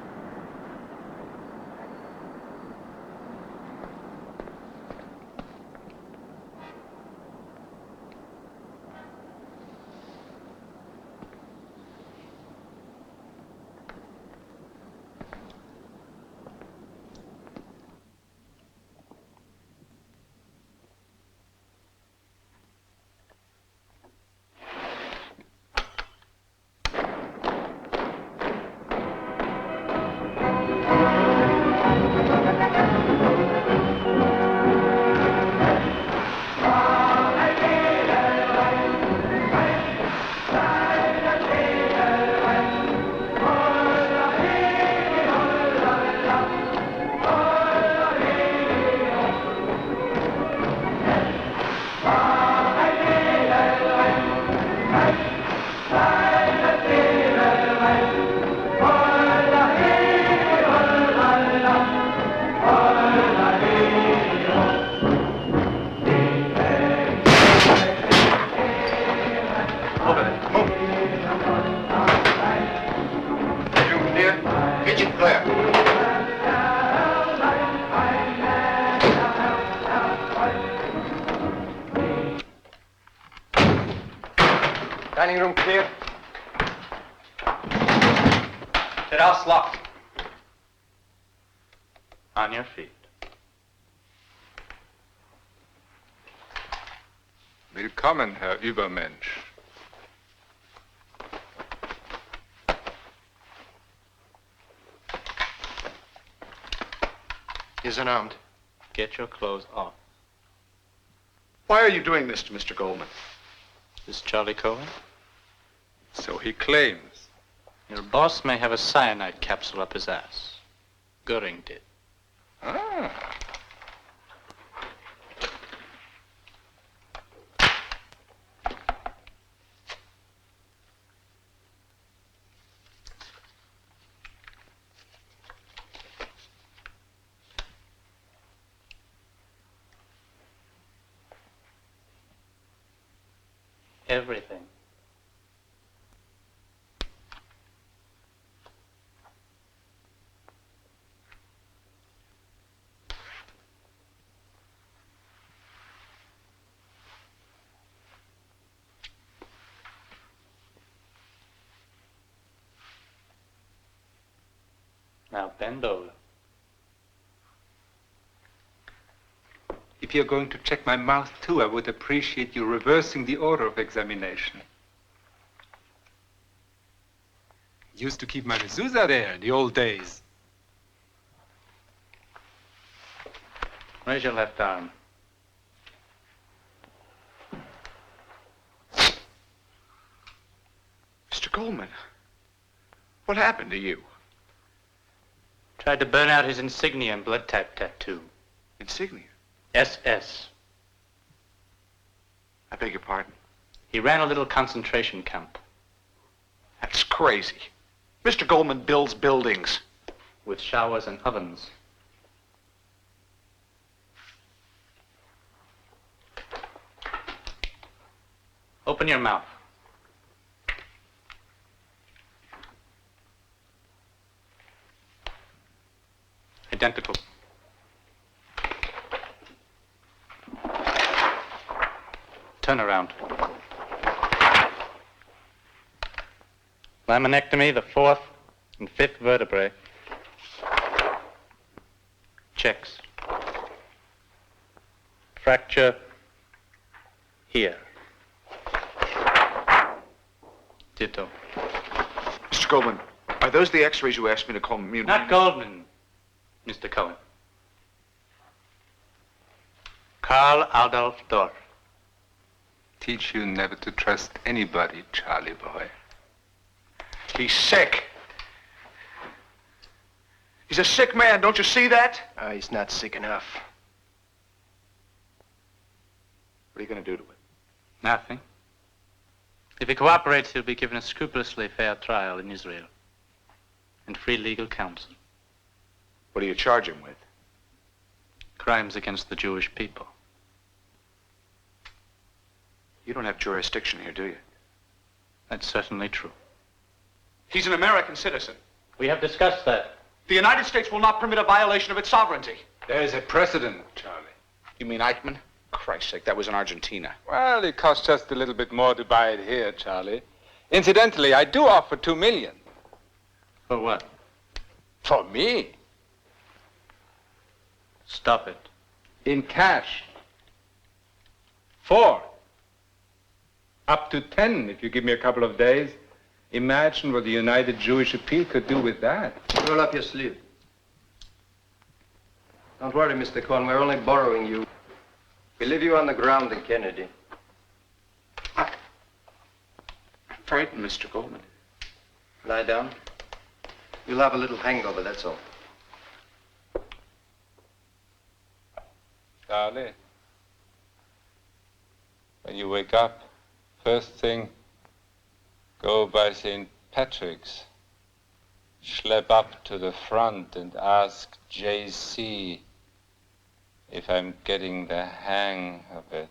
Dining room clear. The house locked. On your feet. Willkommen, Herr Übermensch. He's unarmed. Get your clothes off. Why are you doing this to Mr. Goldman? This Charlie Cohen? So he claims. Your boss may have a cyanide capsule up his ass. Goering did. Ah. Everything. Now bend over. If you're going to check my mouth too, I would appreciate you reversing the order of examination. Used to keep my mezuzah there in the old days. Raise your left arm. Mr. Goldman, what happened to you? Tried to burn out his insignia and blood type tattoo. Insignia? SS. I beg your pardon? He ran a little concentration camp. That's crazy. Mr. Goldman builds buildings. With showers and ovens. Open your mouth. Identical. Turn around. Laminectomy, the 4th and 5th vertebrae. Checks. Fracture here. Ditto. Mr. Goldman, are those the x-rays you asked me to call mutiny? Not Goldman, Mr. Cohen. Karl Adolf Dorf. Teach you never to trust anybody, Charlie boy. He's sick. He's a sick man, don't you see that? He's not sick enough. What are you going to do to him? Nothing. If he cooperates, he'll be given a scrupulously fair trial in Israel. And free legal counsel. What do you charge him with? Crimes against the Jewish people. You don't have jurisdiction here, do you? That's certainly true. He's an American citizen. We have discussed that. The United States will not permit a violation of its sovereignty. There's a precedent, Charlie. You mean Eichmann? Christ's sake, that was in Argentina. Well, it costs just a little bit more to buy it here, Charlie. Incidentally, I do offer $2 million. For what? For me. Stop it. In cash. 4. Up to 10 if you give me a couple of days. Imagine what the United Jewish Appeal could do with that. Roll up your sleeve. Don't worry, Mr. Cohen. We're only borrowing you. We leave you on the ground in Kennedy. I'm frightened, Mr. Goldman. Lie down. You'll have a little hangover, that's all. Charlie, when you wake up, first thing, go by St. Patrick's. Schlep up to the front and ask J.C. if I'm getting the hang of it.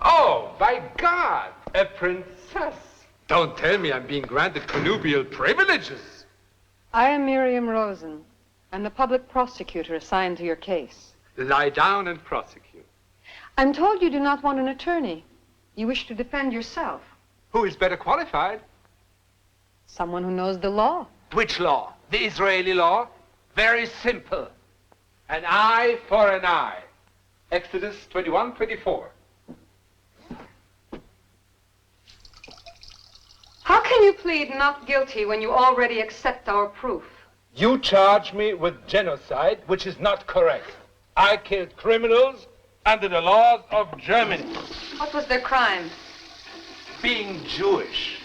Oh, by God, a princess. Don't tell me I'm being granted connubial privileges. I am Miriam Rosen. I'm the public prosecutor assigned to your case. Lie down and prosecute. I'm told you do not want an attorney. You wish to defend yourself. Who is better qualified? Someone who knows the law. Which law? The Israeli law? Very simple. An eye for an eye. Exodus 21:24. How can you plead not guilty when you already accept our proof? You charge me with genocide, which is not correct. I killed criminals under the laws of Germany. What was their crime? Being Jewish.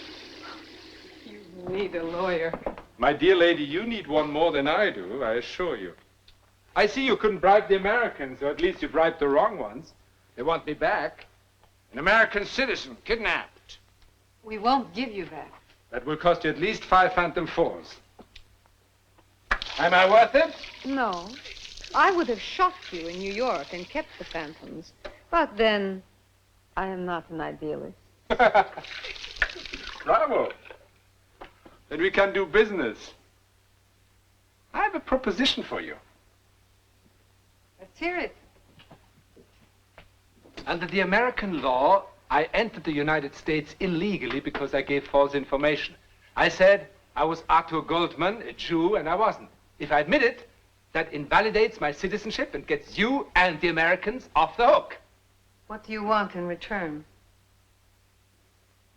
You need a lawyer. My dear lady, you need one more than I do, I assure you. I see you couldn't bribe the Americans, or at least you bribed the wrong ones. They want me back. An American citizen kidnapped. We won't give you that. That will cost you at least 5 Phantom 4s. Am I worth it? No. I would have shot you in New York and kept the phantoms. But then, I am not an idealist. Bravo. Then we can do business. I have a proposition for you. Let's hear it. Under the American law, I entered the United States illegally because I gave false information. I said I was Arthur Goldman, a Jew, and I wasn't. If I admit it, that invalidates my citizenship and gets you and the Americans off the hook. What do you want in return?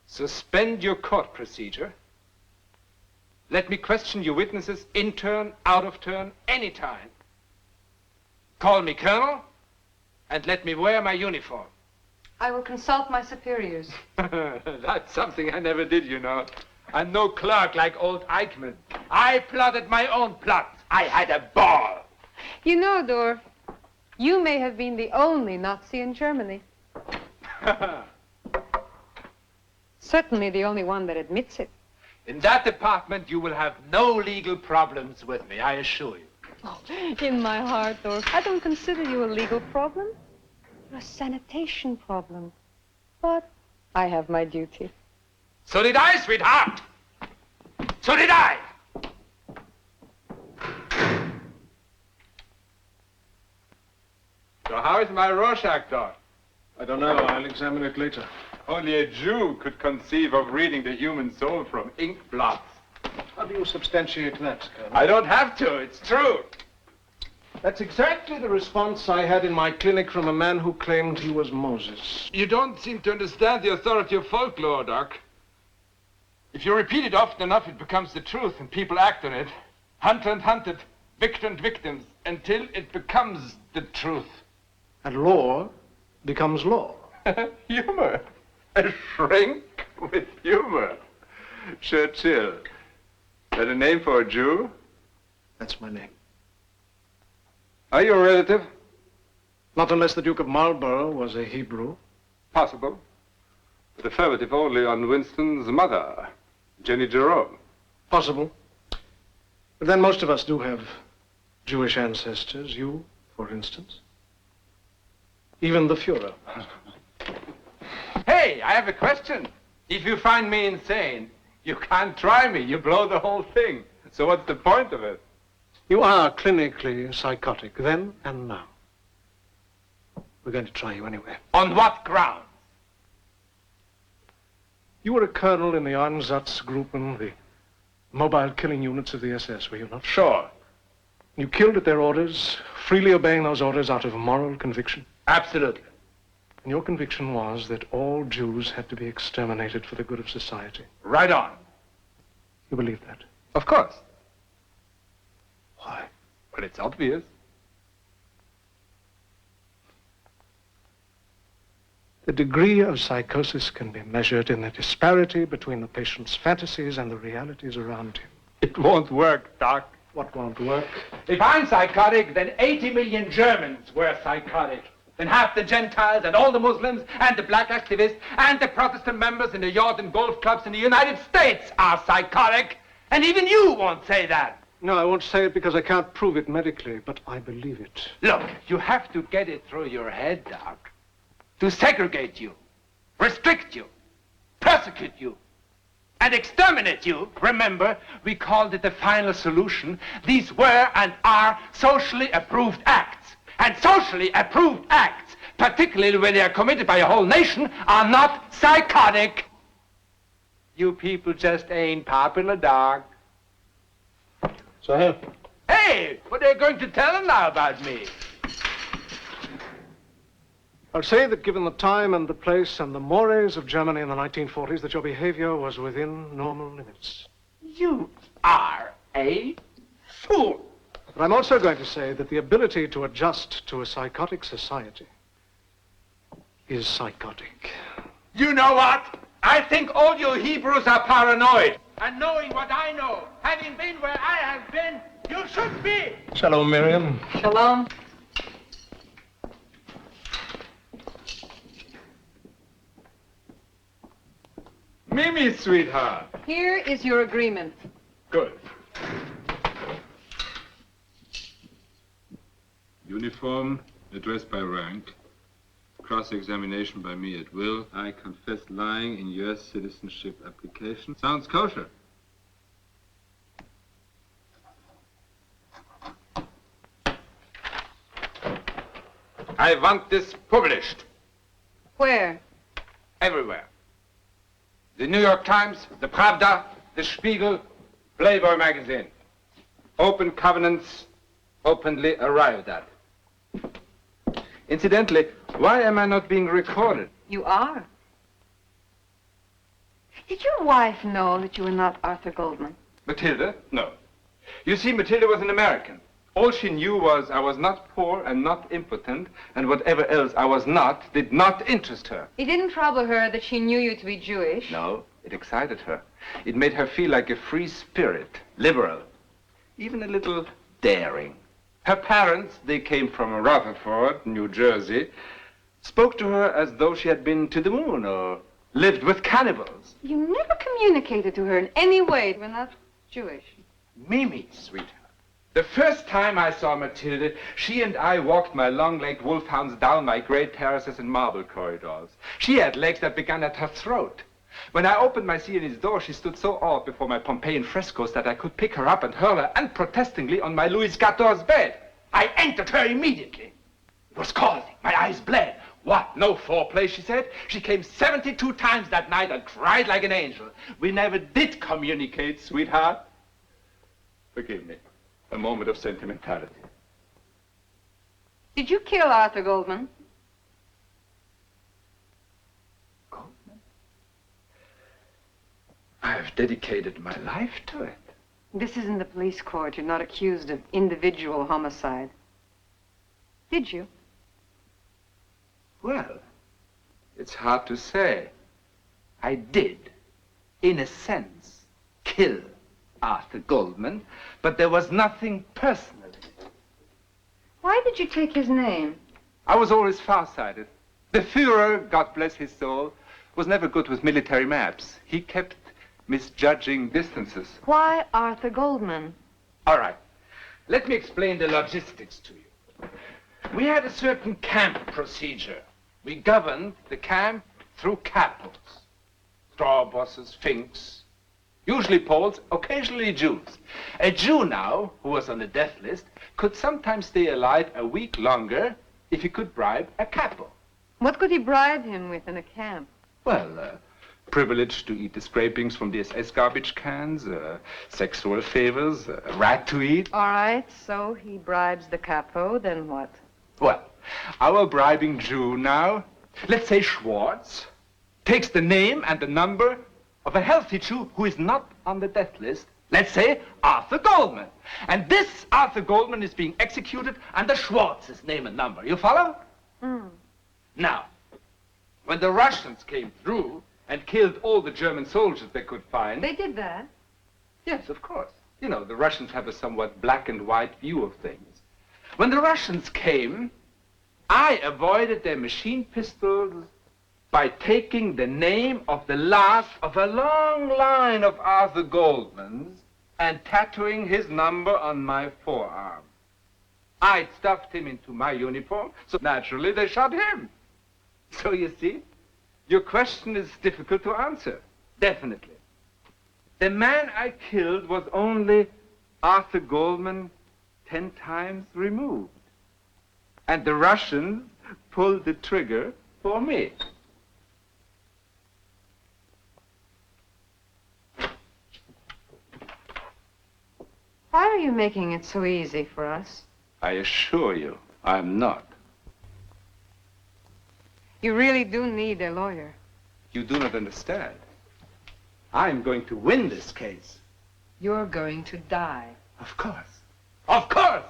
Suspend your court procedure. Let me question your witnesses in turn, out of turn, anytime. Call me colonel, and let me wear my uniform. I will consult my superiors. That's something I never did, you know. I'm no clerk like old Eichmann. I plotted my own plots. I had a ball. You know, Dor, you may have been the only Nazi in Germany. Certainly the only one that admits it. In that department, you will have no legal problems with me, I assure you. Oh, in my heart, Dor, I don't consider you a legal problem. You're a sanitation problem. But I have my duty. So did I, sweetheart. So did I. So how is my Rorschach dog? I don't know. I'll examine it later. Only a Jew could conceive of reading the human soul from ink blots. How do you substantiate that, Colonel? I don't have to. It's true. That's exactly the response I had in my clinic from a man who claimed he was Moses. You don't seem to understand the authority of folklore, Doc. If you repeat it often enough, it becomes the truth, and people act on it. Hunter and hunted, victor and victims, until it becomes the truth. And law becomes law. Humor. A shrink with humor. Churchill. That a name for a Jew? That's my name. Are you a relative? Not unless the Duke of Marlborough was a Hebrew. Possible. But affirmative only on Winston's mother, Jenny Jerome. Possible. But then most of us do have Jewish ancestors. You, for instance. Even the Fuhrer. Hey, I have a question. If you find me insane, you can't try me. You blow the whole thing. So what's the point of it? You are clinically psychotic, then and now. We're going to try you anyway. On what ground? You were a colonel in the Einsatzgruppen, the mobile killing units of the SS, were you not? Sure. You killed at their orders, freely obeying those orders out of moral conviction? Absolutely. And your conviction was that all Jews had to be exterminated for the good of society? Right on. You believe that? Of course. Why? Well, it's obvious. The degree of psychosis can be measured in the disparity between the patient's fantasies and the realities around him. It won't work, Doc. What won't work? If I'm psychotic, then 80 million Germans were psychotic. Then half the Gentiles and all the Muslims and the black activists and the Protestant members in the yacht and golf clubs in the United States are psychotic. And even you won't say that. No, I won't say it because I can't prove it medically, but I believe it. Look, you have to get it through your head, Doc. To segregate you, restrict you, persecute you, and exterminate you. Remember, we called it the final solution. These were and are socially approved acts. And socially approved acts, particularly when they are committed by a whole nation, are not psychotic. You people just ain't popular, Doc. So? Hey, what are you going to tell them now about me? I'll say that given the time and the place and the mores of Germany in the 1940s, that your behavior was within normal limits. You are a fool. But I'm also going to say that the ability to adjust to a psychotic society is psychotic. You know what? I think all you Hebrews are paranoid. And knowing what I know, having been where I have been, you should be. Shalom, Miriam. Shalom. Mimi, sweetheart. Here is your agreement. Good. Uniform, address by rank, cross-examination by me at will. I confess lying in U.S. citizenship application. Sounds kosher. I want this published. Where? Everywhere. The New York Times, the Pravda, the Spiegel, Playboy magazine. Open covenants, openly arrived at. Incidentally, why am I not being recorded? You are. Did your wife know that you were not Arthur Goldman? Matilda? No. You see, Matilda was an American. All she knew was I was not poor and not impotent, and whatever else I was not did not interest her. It didn't trouble her that she knew you to be Jewish. No, it excited her. It made her feel like a free spirit, liberal, even a little daring. Her parents, they came from Rutherford, New Jersey, spoke to her as though she had been to the moon or lived with cannibals. You never communicated to her in any way. We're not Jewish. Mimi, sweetheart. The first time I saw Matilda, she and I walked my long-legged wolfhounds down my great terraces and marble corridors. She had legs that began at her throat. When I opened my Sienese door, she stood so awed before my Pompeian frescoes that I could pick her up and hurl her unprotestingly on my Louis XIV bed. I entered her immediately. It was scalding. My eyes bled. What? No foreplay, she said. She came 72 times that night and cried like an angel. We never did communicate, sweetheart. Forgive me. A moment of sentimentality. Did you kill Arthur Goldman? Goldman? I've dedicated my life to it. This isn't the police court. You're not accused of individual homicide. Did you? Well, it's hard to say. I did, in a sense, kill Arthur Goldman, but there was nothing personal. Why did you take his name? I was always farsighted. The Führer, God bless his soul, was never good with military maps. He kept misjudging distances. Why Arthur Goldman? All right. Let me explain the logistics to you. We had a certain camp procedure. We governed the camp through capos. Straw bosses, finks, usually Poles, occasionally Jews. A Jew now, who was on the death list, could sometimes stay alive a week longer if he could bribe a capo. What could he bribe him with in a camp? Well, privilege to eat the scrapings from the SS garbage cans, sexual favors, a rat to eat. All right, so he bribes the capo, then what? Well, our bribing Jew now, let's say Schwartz, takes the name and the number of a healthy Jew who is not on the death list, let's say Arthur Goldman. And this Arthur Goldman is being executed under Schwartz's name and number. You follow? Mm. Now, when the Russians came through and killed all the German soldiers they could find... They did that? Yes, of course. You know, the Russians have a somewhat black and white view of things. When the Russians came, I avoided their machine pistols by taking the name of the last of a long line of Arthur Goldmans and tattooing his number on my forearm. I'd stuffed him into my uniform, so naturally they shot him. So you see, your question is difficult to answer, definitely. The man I killed was only Arthur Goldman 10 times removed. And the Russians pulled the trigger for me. Why are you making it so easy for us? I assure you, I'm not. You really do need a lawyer. You do not understand. I'm going to win this case. You're going to die. Of course. Of course!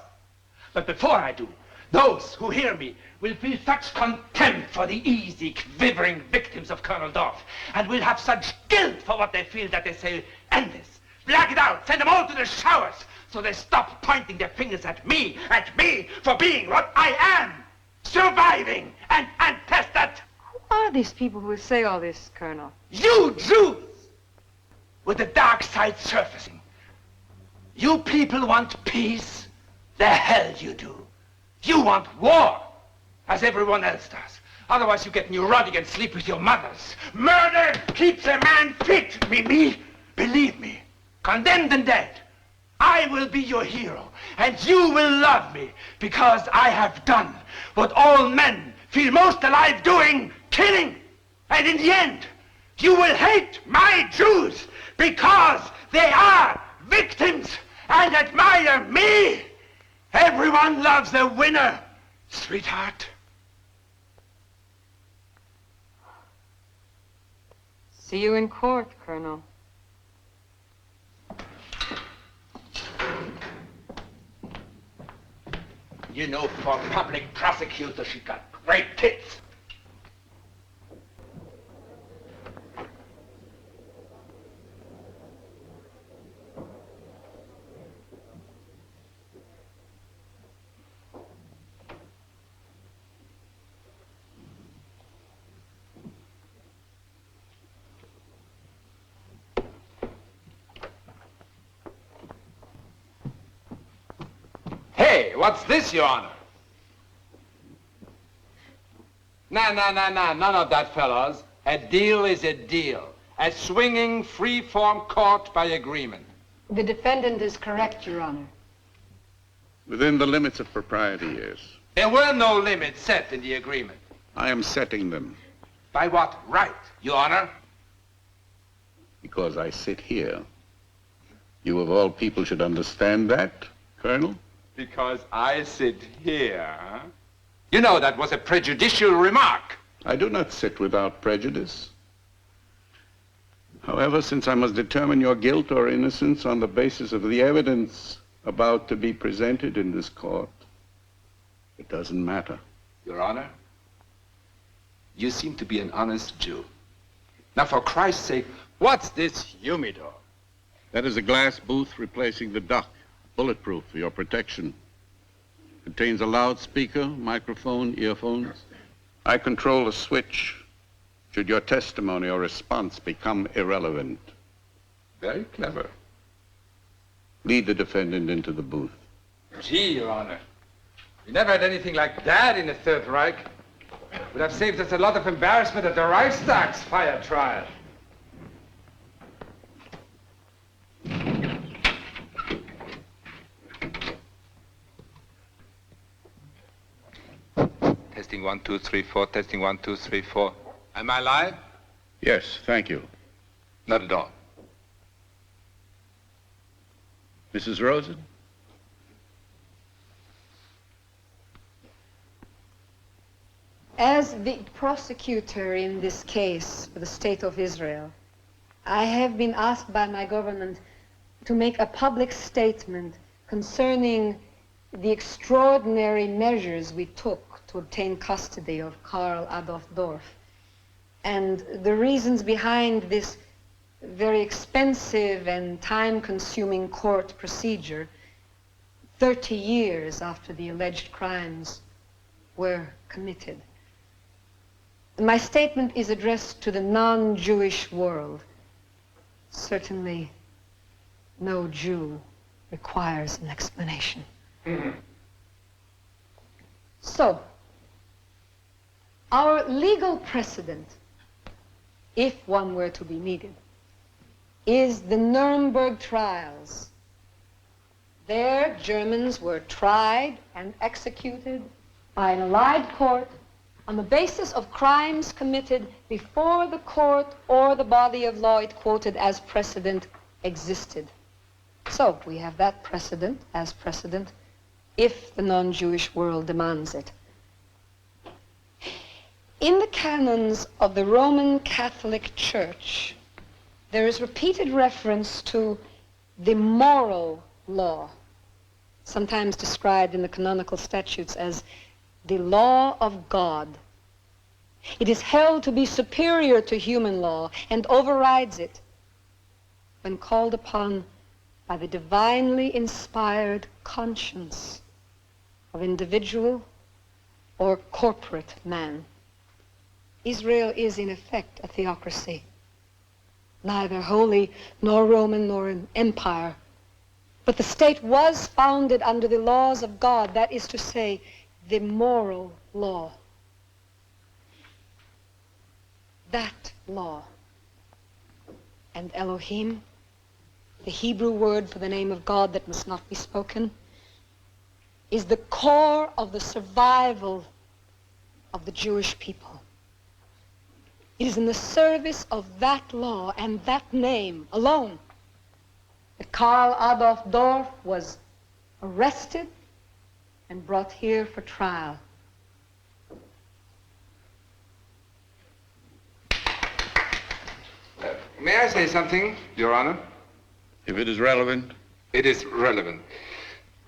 But before I do, those who hear me will feel such contempt for the easy, quivering victims of Colonel Dorff, and will have such guilt for what they feel that they say, end this, black it out, send them all to the showers, so they stop pointing their fingers at me for being what I am, surviving and untested. Who are these people who say all this, Colonel? You Jews, with the dark side surfacing. You people want peace? The hell you do. You want war, as everyone else does. Otherwise you get neurotic and sleep with your mothers. Murder keeps a man fit, Mimi. Believe me, condemned and dead, I will be your hero, and you will love me, because I have done what all men feel most alive doing, killing. And in the end, you will hate my Jews, because they are victims, and admire me. Everyone loves a winner, sweetheart. See you in court, Colonel. You know, for public prosecutor, she got great tits. Hey, what's this, Your Honor? Nah, none of that, fellows. A deal is a deal. A swinging, free-form court by agreement. The defendant is correct, Your Honor. Within the limits of propriety, yes. There were no limits set in the agreement. I am setting them. By what right, Your Honor? Because I sit here. You of all people should understand that, Colonel. Because I sit here. You know, that was a prejudicial remark. I do not sit without prejudice. However, since I must determine your guilt or innocence on the basis of the evidence about to be presented in this court, it doesn't matter. Your Honor, you seem to be an honest Jew. Now, for Christ's sake, what's this humidor? That is a glass booth replacing the dock. Bulletproof for your protection. Contains a loudspeaker, microphone, earphones. I control the switch should your testimony or response become irrelevant. Very clever. Lead the defendant into the booth. Gee, Your Honor, we never had anything like that in the Third Reich. Would have saved us a lot of embarrassment at the Reichstag's fire trial. Testing 1, 2, 3, 4. Testing 1, 2, 3, 4. Am I live? Yes, thank you. Not at all. Mrs. Rosen? As the prosecutor in this case for the State of Israel, I have been asked by my government to make a public statement concerning the extraordinary measures we took to obtain custody of Karl Adolf Dorf, and the reasons behind this very expensive and time-consuming court procedure 30 years after the alleged crimes were committed. My statement is addressed to the non-Jewish world. Certainly, no Jew requires an explanation. So, our legal precedent, if one were to be needed, is the Nuremberg trials. There, Germans were tried and executed by an allied court on the basis of crimes committed before the court or the body of law it quoted as precedent existed. So, we have that precedent as precedent if the non-Jewish world demands it. In the canons of the Roman Catholic Church, there is repeated reference to the moral law, sometimes described in the canonical statutes as the law of God. It is held to be superior to human law and overrides it when called upon by the divinely inspired conscience of individual or corporate man. Israel is, in effect, a theocracy, neither holy nor Roman nor an empire. But the state was founded under the laws of God, that is to say, the moral law. That law. And Elohim, the Hebrew word for the name of God that must not be spoken, is the core of the survival of the Jewish people. It is in the service of that law and that name alone that Karl Adolf Dorf was arrested and brought here for trial. May I say something, Your Honor? If it is relevant. It is relevant.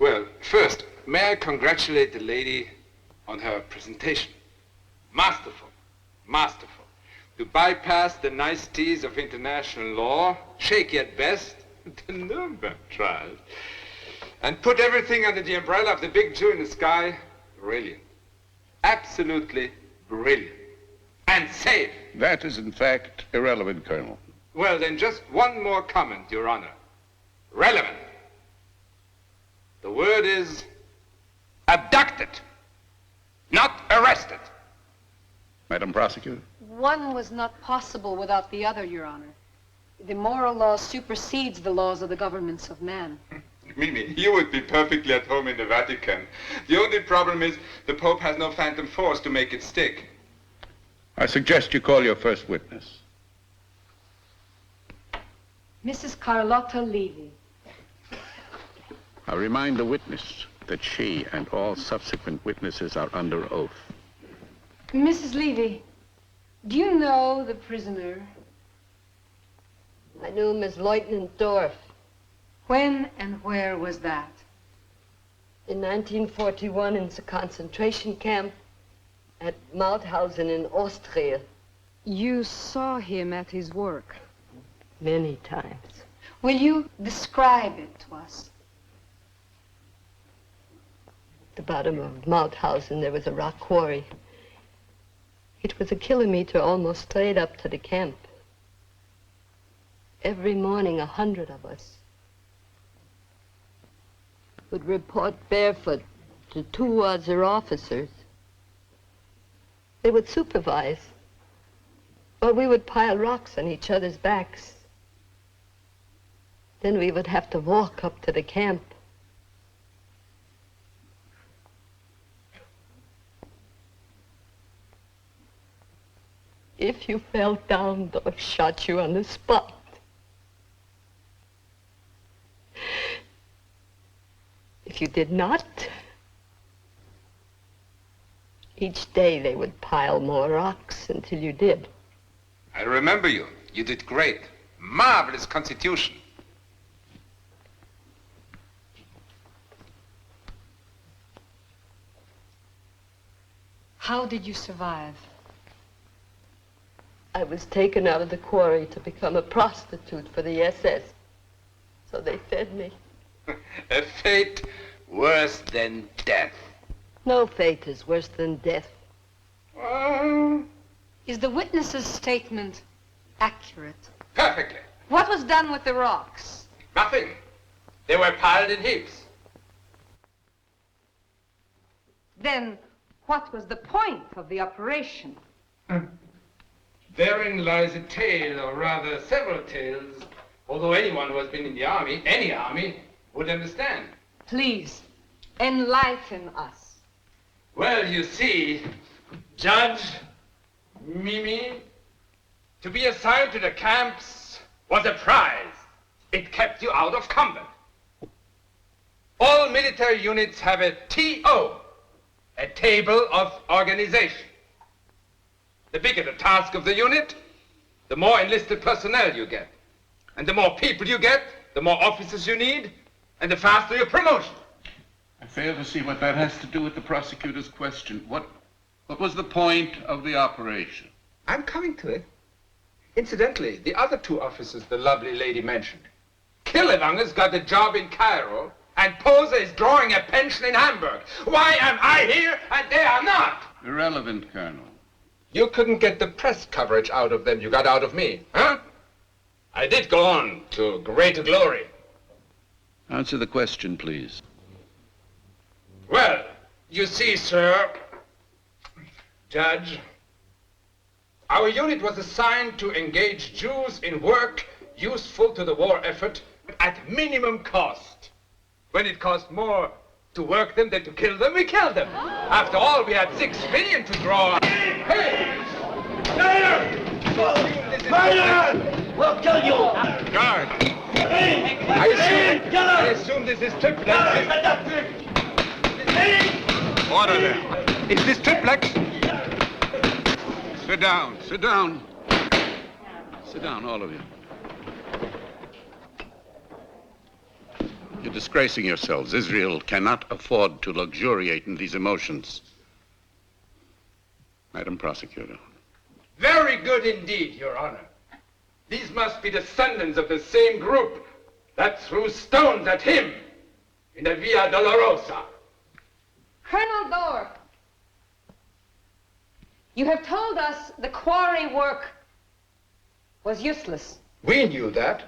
Well, first, may I congratulate the lady on her presentation. Masterful, masterful. To bypass the niceties of international law, shaky at best, the Nuremberg trials, and put everything under the umbrella of the big Jew in the sky, brilliant. Absolutely brilliant. And safe. That is, in fact, irrelevant, Colonel. Well, then just one more comment, Your Honor. Relevant. The word is abducted, not arrested. Madam Prosecutor? One was not possible without the other, Your Honor. The moral law supersedes the laws of the governments of man. Mimi, you would be perfectly at home in the Vatican. The only problem is the Pope has no phantom force to make it stick. I suggest you call your first witness. Mrs. Carlotta Levy. I remind the witness that she and all subsequent witnesses are under oath. Mrs. Levy, do you know the prisoner? I knew Miss Lieutenant Dorf. When and where was that? In 1941 in the concentration camp at Mauthausen in Austria. You saw him at his work? Many times. Will you describe it to us? At the bottom of Mauthausen there was a rock quarry. It was a kilometer almost straight up to the camp. Every morning 100 of us would report barefoot to 2 other officers. They would supervise, or we would pile rocks on each other's backs. Then we would have to walk up to the camp. If you fell down, they'll shot you on the spot. If you did not, each day they would pile more rocks until you did. I remember you. You did great. Marvelous constitution. How did you survive? I was taken out of the quarry to become a prostitute for the SS. So they fed me. A fate worse than death. No fate is worse than death. Is the witness's statement accurate? Perfectly. What was done with the rocks? Nothing. They were piled in heaps. Then, what was the point of the operation? Therein lies a tale, or rather several tales, although anyone who has been in the army, any army, would understand. Please, enlighten us. Well, you see, Judge, Mimi, to be assigned to the camps was a prize. It kept you out of combat. All military units have a TO, a table of organization. The bigger the task of the unit, the more enlisted personnel you get. And the more people you get, the more officers you need, and the faster your promotion. I fail to see what that has to do with the prosecutor's question. What was the point of the operation? I'm coming to it. Incidentally, the other 2 officers the lovely lady mentioned. Killewanger's got a job in Cairo, and Poser is drawing a pension in Hamburg. Why am I here and they are not? Irrelevant, Colonel. You couldn't get the press coverage out of them you got out of me, huh? I did go on to greater glory. Answer the question, please. Well, you see, sir, Judge, Our unit was assigned to engage Jews in work useful to the war effort at minimum cost. When it cost more to work them than to kill them, we killed them. After all, we had 6 million to draw on. Hey! Fire! We'll kill you! Guard! I assume this is triplex. Order there. Is this triplex? Sit down, sit down. Sit down, all of you. You're disgracing yourselves. Israel cannot afford to luxuriate in these emotions. Madam Prosecutor. Very good indeed, Your Honor. These must be descendants of the same group that threw stones at him in the Via Dolorosa. Colonel Dorr, you have told us the quarry work was useless. We knew that.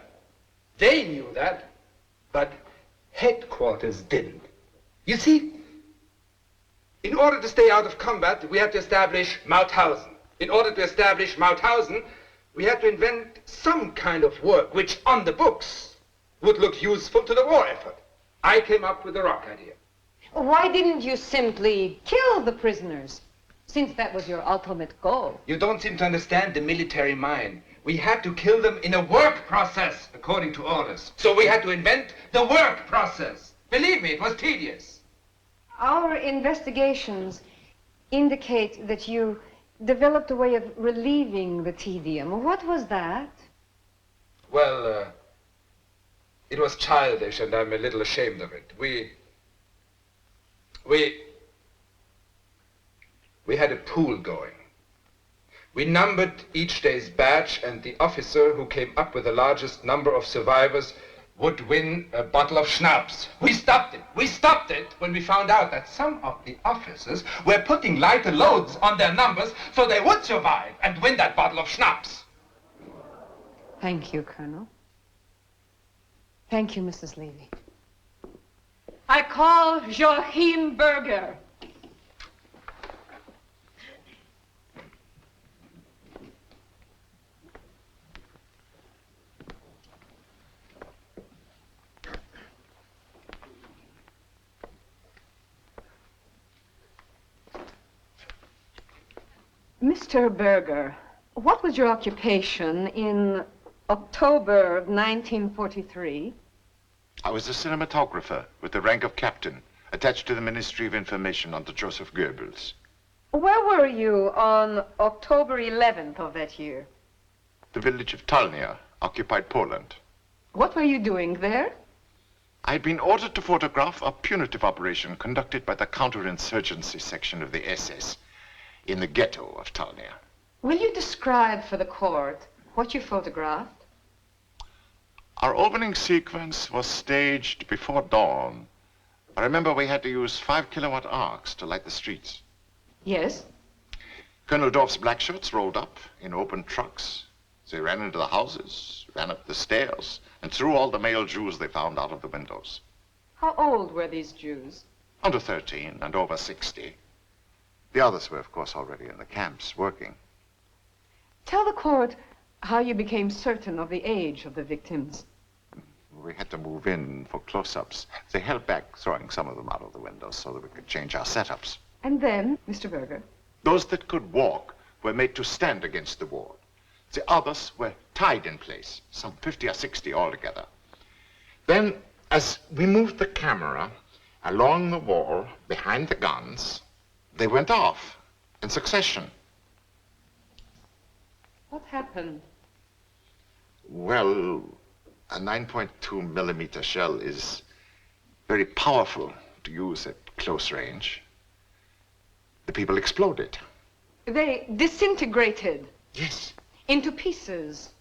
They knew that. But headquarters didn't. You see, in order to stay out of combat, we had to establish Mauthausen. In order to establish Mauthausen, we had to invent some kind of work which, on the books, would look useful to the war effort. I came up with the rock idea. Why didn't you simply kill the prisoners, since that was your ultimate goal? You don't seem to understand the military mind. We had to kill them in a work process, according to orders. So we had to invent the work process. Believe me, it was tedious. Our investigations indicate that you developed a way of relieving the tedium. What was that? Well, it was childish, and I'm a little ashamed of it. We had a pool going. We numbered each day's batch, and the officer who came up with the largest number of survivors would win a bottle of schnapps. We stopped it. We stopped it when we found out that some of the officers were putting lighter loads on their numbers so they would survive and win that bottle of schnapps. Thank you, Colonel. Thank you, Mrs. Levy. I call Joachim Berger. Mr. Berger, what was your occupation in October of 1943? I was a cinematographer with the rank of captain, attached to the Ministry of Information under Joseph Goebbels. Where were you on October 11th of that year? The village of Talnia, occupied Poland. What were you doing there? I had been ordered to photograph a punitive operation conducted by the counterinsurgency section of the SS in the ghetto of Talnia. Will you describe for the court what you photographed? Our opening sequence was staged before dawn. I remember we had to use 5-kilowatt arcs to light the streets. Yes? Colonel Dorff's black shirts rolled up in open trucks. They ran into the houses, ran up the stairs, and threw all the male Jews they found out of the windows. How old were these Jews? Under 13 and over 60. The others were, of course, already in the camps, working. Tell the court how you became certain of the age of the victims. We had to move in for close-ups. They held back throwing some of them out of the windows so that we could change our setups. And then, Mr. Berger? Those that could walk were made to stand against the wall. The others were tied in place, some 50 or 60 altogether. Then, as we moved the camera along the wall behind the guns, they went off in succession. What happened? Well, a 9.2 millimeter shell is very powerful to use at close range. The people exploded. They disintegrated. Yes. Into pieces.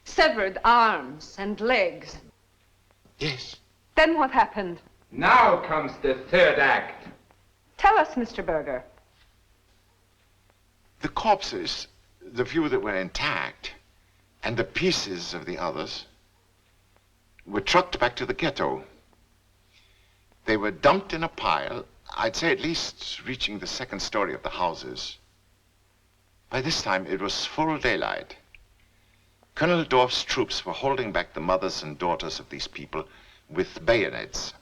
Severed arms and legs. Yes. Then what happened? Now comes the third act. Tell us, Mr. Berger. The corpses, the few that were intact, and the pieces of the others were trucked back to the ghetto. They were dumped in a pile, I'd say at least reaching the second story of the houses. By this time, it was full daylight. Colonel Dorff's troops were holding back the mothers and daughters of these people with bayonets.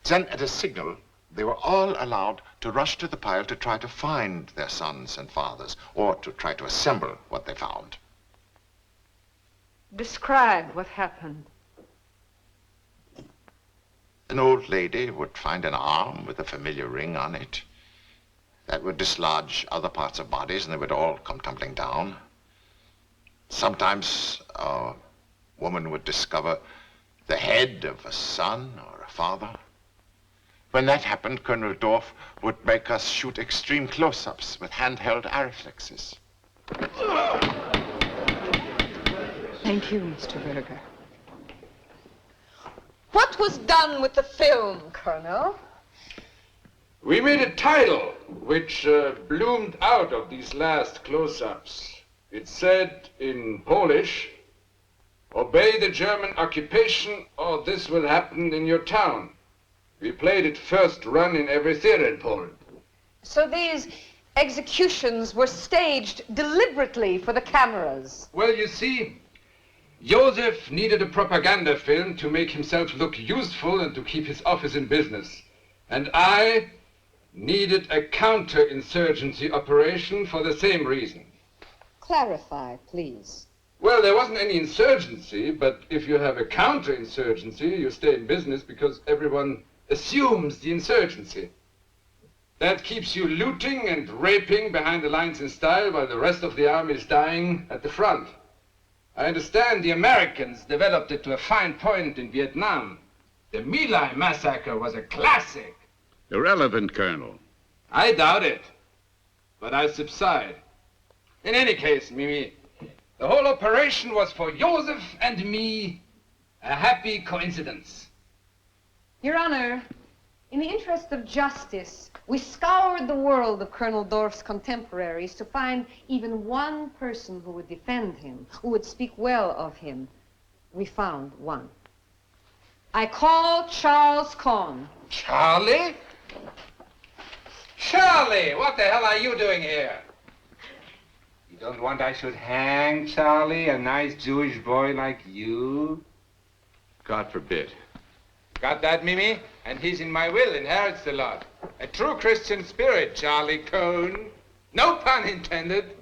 Then, at a signal, they were all allowed to rush to the pile to try to find their sons and fathers, or to try to assemble what they found. Describe what happened. An old lady would find an arm with a familiar ring on it. That would dislodge other parts of bodies, and they would all come tumbling down. Sometimes a woman would discover the head of a son or a father. When that happened, Colonel Dorff would make us shoot extreme close-ups with handheld Arriflexes. Thank you, Mr. Berger. What was done with the film, Colonel? We made a title which bloomed out of these last close-ups. It said in Polish, "Obey the German occupation or this will happen in your town." We played it first run in every theater in Poland. So these executions were staged deliberately for the cameras. Well, you see, Joseph needed a propaganda film to make himself look useful and to keep his office in business. And I needed a counter-insurgency operation for the same reason. Clarify, please. Well, there wasn't any insurgency, but if you have a counter-insurgency, you stay in business because everyone assumes the insurgency. That keeps you looting and raping behind the lines in style while the rest of the army is dying at the front. I understand the Americans developed it to a fine point in Vietnam. The My Lai massacre was a classic. Irrelevant, Colonel. I doubt it, but I subside. In any case, Mimi, the whole operation was for Joseph and me a happy coincidence. Your Honor, in the interest of justice, we scoured the world of Colonel Dorff's contemporaries to find even one person who would defend him, who would speak well of him. We found one. I call Charles Cohn. Charlie? Charlie, what the hell are you doing here? You don't want I should hang Charlie, a nice Jewish boy like you? God forbid. Got that, Mimi? And he's in my will, inherits the lot. A true Christian spirit, Charlie Cohn. No pun intended.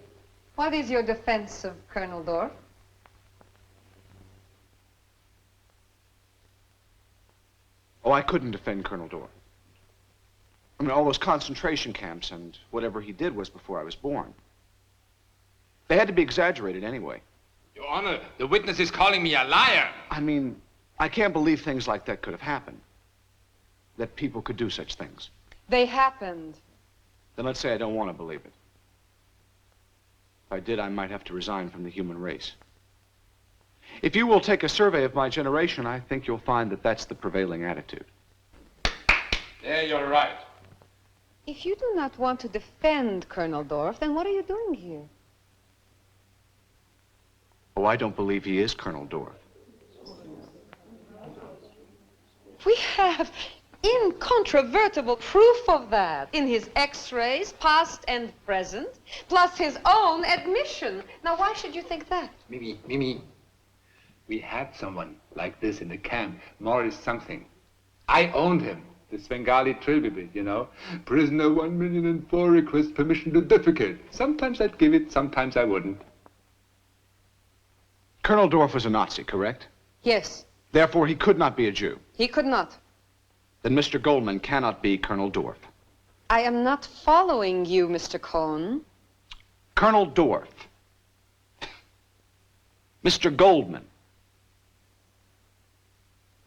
What is your defense of Colonel Dorff? Oh, I couldn't defend Colonel Dorff. I mean, all those concentration camps and whatever he did was before I was born. They had to be exaggerated anyway. Your Honor, the witness is calling me a liar. I mean, I can't believe things like that could have happened. That people could do such things. They happened. Then let's say I don't want to believe it. If I did, I might have to resign from the human race. If you will take a survey of my generation, I think you'll find that that's the prevailing attitude. Yeah, you're right. If you do not want to defend Colonel Dorff, then what are you doing here? Oh, I don't believe he is Colonel Dorff. We have incontrovertible proof of that in his x-rays, past and present, plus his own admission. Now, why should you think that? Mimi, we had someone like this in the camp, Morris something. I owned him, the Svengali Trilby, you know. Prisoner 1,000,004 request permission to defecate. Sometimes I'd give it, sometimes I wouldn't. Colonel Dorff was a Nazi, correct? Yes. Therefore, he could not be a Jew. He could not. Then Mr. Goldman cannot be Colonel Dorff. I am not following you, Mr. Cohn. Colonel Dorff. Mr. Goldman.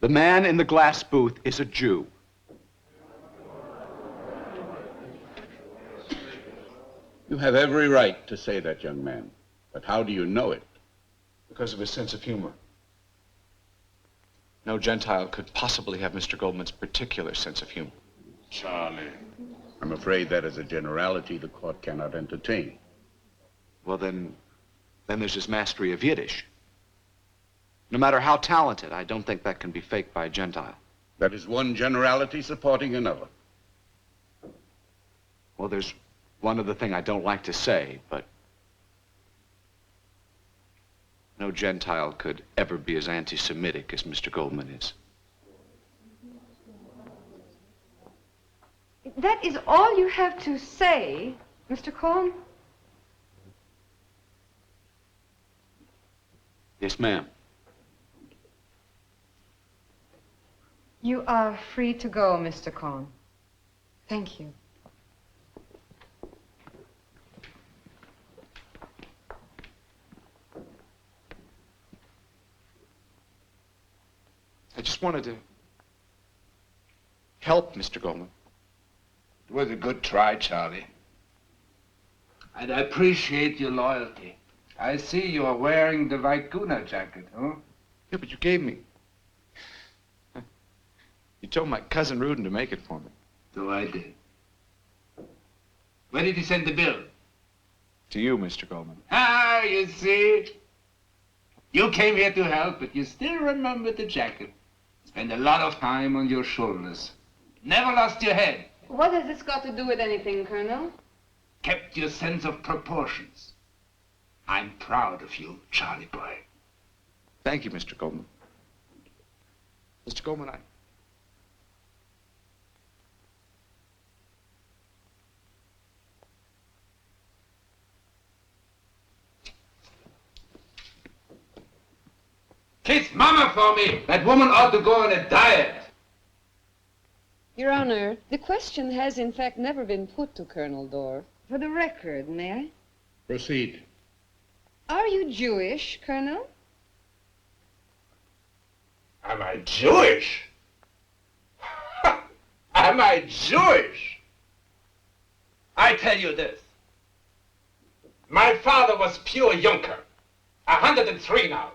The man in the glass booth is a Jew. You have every right to say that, young man. But how do you know it? Because of his sense of humor. No Gentile could possibly have Mr. Goldman's particular sense of humor. Charlie. I'm afraid that is a generality the court cannot entertain. Well, then there's his mastery of Yiddish. No matter how talented, I don't think that can be faked by a Gentile. That is one generality supporting another. Well, there's one other thing I don't like to say, but No Gentile could ever be as anti-Semitic as Mr. Goldman is. That is all you have to say, Mr. Cohn? Yes, ma'am. You are free to go, Mr. Cohn. Thank you. I just wanted to help Mr. Goldman. It was a good try, Charlie. And I appreciate your loyalty. I see you are wearing the Vicuna jacket, huh? Yeah, but you gave me. You told my cousin Rudin to make it for me. So I did. Where did he send the bill? To you, Mr. Goldman. Ah, you see? You came here to help, but you still remember the jacket. Spent a lot of time on your shoulders. Never lost your head. What has this got to do with anything, Colonel? Kept your sense of proportions. I'm proud of you, Charlie boy. Thank you, Mr. Goldman. Mr. Goldman, Kiss Mama for me! That woman ought to go on a diet. Your Honor, the question has in fact never been put to Colonel Dorff. For the record, may I? Proceed. Are you Jewish, Colonel? Am I Jewish? Am I Jewish? I tell you this. My father was pure Junker. 103 now.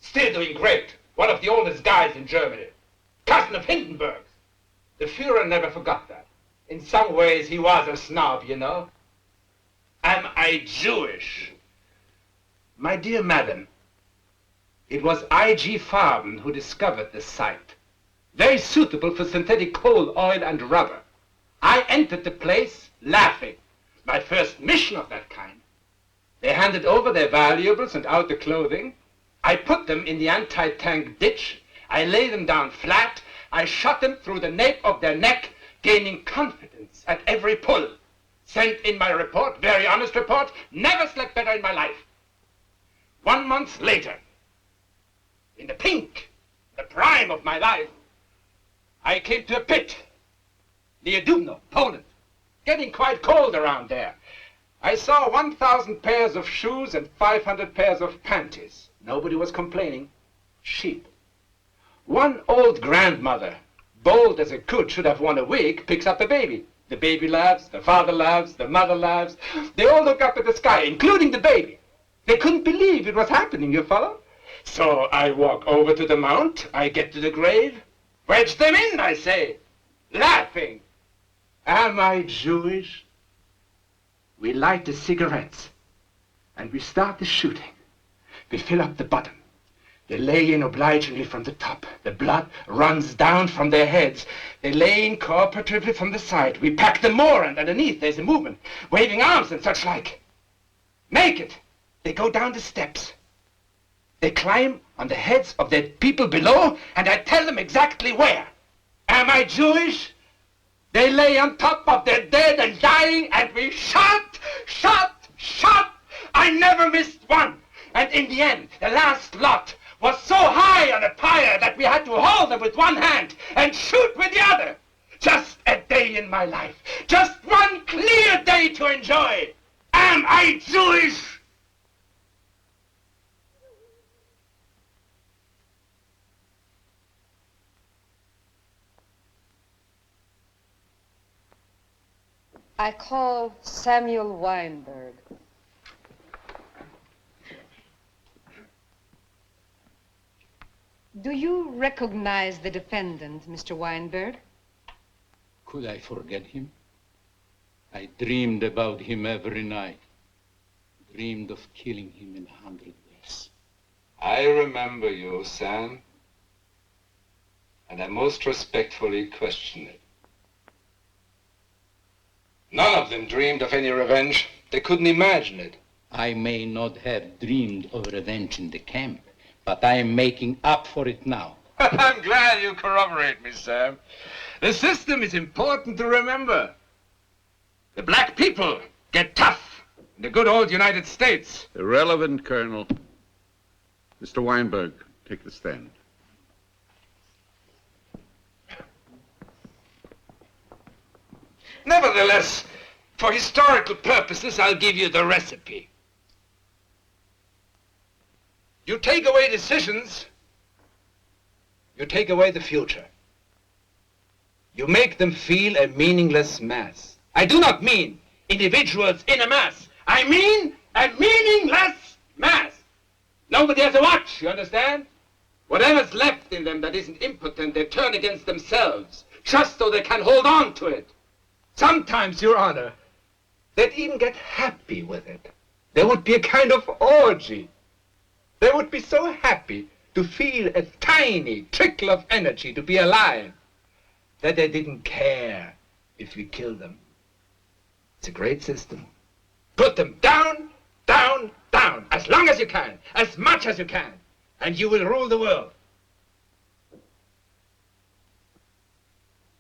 Still doing great. One of the oldest guys in Germany. Cousin of Hindenburg's. The Führer never forgot that. In some ways, he was a snob, you know. Am I Jewish? My dear madam, it was I.G. Farben who discovered this site. Very suitable for synthetic coal, oil, and rubber. I entered the place laughing. My first mission of that kind. They handed over their valuables and outer clothing. I put them in the anti-tank ditch. I lay them down flat. I shot them through the nape of their neck, gaining confidence at every pull. Sent in my report, very honest report, never slept better in my life. 1 month later, in the pink, the prime of my life, I came to a pit near Dubno, Poland. Getting quite cold around there. I saw 1,000 pairs of shoes and 500 pairs of panties. Nobody was complaining. Sheep. One old grandmother, bold as a coot, should have worn a wig, picks up the baby. The baby laughs, the father laughs, the mother laughs. They all look up at the sky, including the baby. They couldn't believe it was happening, you follow? So I walk over to the mount, I get to the grave. Wedge them in, I say, laughing. Am I Jewish? We light the cigarettes, and we start the shooting. We fill up the bottom. They lay in obligingly from the top. The blood runs down from their heads. They lay in cooperatively from the side. We pack them more, and underneath there's a movement, waving arms and such like. Naked, they go down the steps. They climb on the heads of their people below, and I tell them exactly where. Am I Jewish? They lay on top of their dead and dying, and we shot, shot, shot. I never missed one. And in the end, the last lot was so high on a pyre that we had to hold them with one hand and shoot with the other. Just a day in my life. Just one clear day to enjoy. Am I Jewish? I call Samuel Weinberg. Do you recognize the defendant, Mr. Weinberg? Could I forget him? I dreamed about him every night. Dreamed of killing him in 100 ways. I remember you, Sam. And I most respectfully question it. None of them dreamed of any revenge. They couldn't imagine it. I may not have dreamed of revenge in the camp, but I am making up for it now. I'm glad you corroborate me, Sam. The system is important to remember. The black people get tough in the good old United States. Irrelevant, Colonel. Mr. Weinberg, take the stand. Nevertheless, for historical purposes, I'll give you the recipe. You take away decisions, you take away the future. You make them feel a meaningless mass. I do not mean individuals in a mass. I mean a meaningless mass. Nobody has a watch, you understand? Whatever's left in them that isn't impotent, they turn against themselves, just so they can hold on to it. Sometimes, Your Honor, they'd even get happy with it. There would be a kind of orgy. They would be so happy to feel a tiny trickle of energy to be alive that they didn't care if we killed them. It's a great system. Put them down, down, down, as long as you can, as much as you can, and you will rule the world.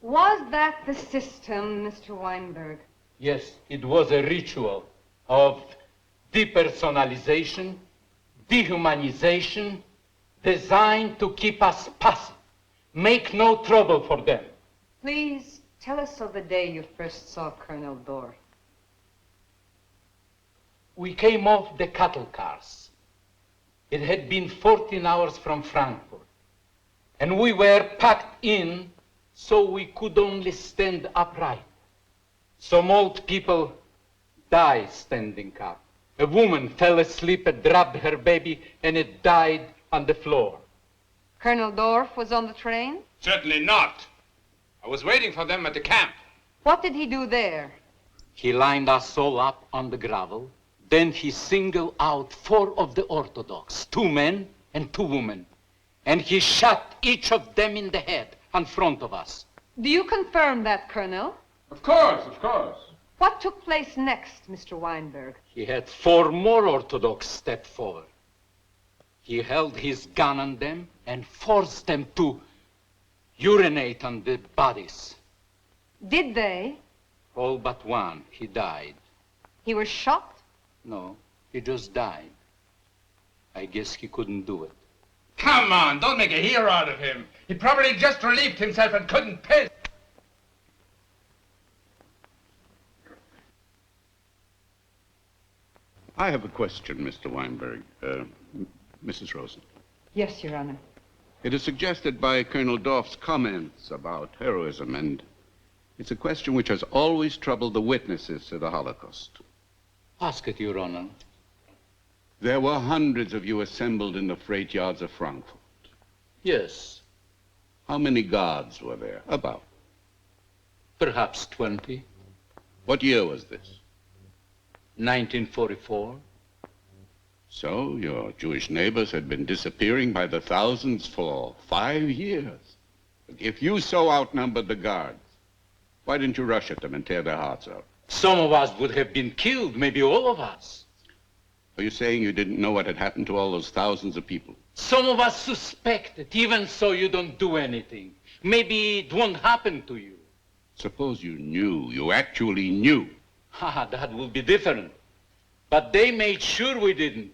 Was that the system, Mr. Weinberg? Yes, it was a ritual of depersonalization, dehumanization, designed to keep us passive, make no trouble for them. Please tell us of the day you first saw Colonel Dorff. We came off the cattle cars. It had been 14 hours from Frankfurt, and we were packed in so we could only stand upright. Some old people died standing up. A woman fell asleep and dropped her baby, and it died on the floor. Colonel Dorff was on the train? Certainly not. I was waiting for them at the camp. What did he do there? He lined us all up on the gravel. Then he singled out 4 of the Orthodox, 2 men and 2 women. And he shot each of them in the head in front of us. Do you confirm that, Colonel? Of course, of course. What took place next, Mr. Weinberg? He had 4 more Orthodox step forward. He held his gun on them and forced them to urinate on the bodies. Did they? All but one. He died. He was shot? No, he just died. I guess he couldn't do it. Come on, don't make a hero out of him. He probably just relieved himself and couldn't piss. I have a question, Mr. Weinberg. Mrs. Rosen. Yes, Your Honor. It is suggested by Colonel Dorff's comments about heroism, and it's a question which has always troubled the witnesses to the Holocaust. Ask it, Your Honor. There were hundreds of you assembled in the freight yards of Frankfurt. Yes. How many guards were there? About? Perhaps 20. What year was this? 1944. So your Jewish neighbors had been disappearing by the thousands for 5 years. If you so outnumbered the guards, why didn't you rush at them and tear their hearts out? Some of us would have been killed, maybe all of us. Are you saying you didn't know what had happened to all those thousands of people? Some of us suspected. Even so, you don't do anything. Maybe it won't happen to you. Suppose you knew, you actually knew. That would be different. But they made sure we didn't.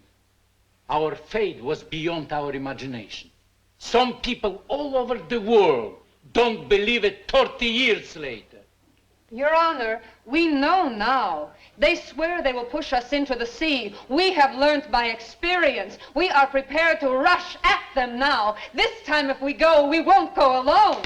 Our fate was beyond our imagination. Some people all over the world don't believe it 30 years later. Your Honor, we know now. They swear they will push us into the sea. We have learned by experience. We are prepared to rush at them now. This time if we go, we won't go alone.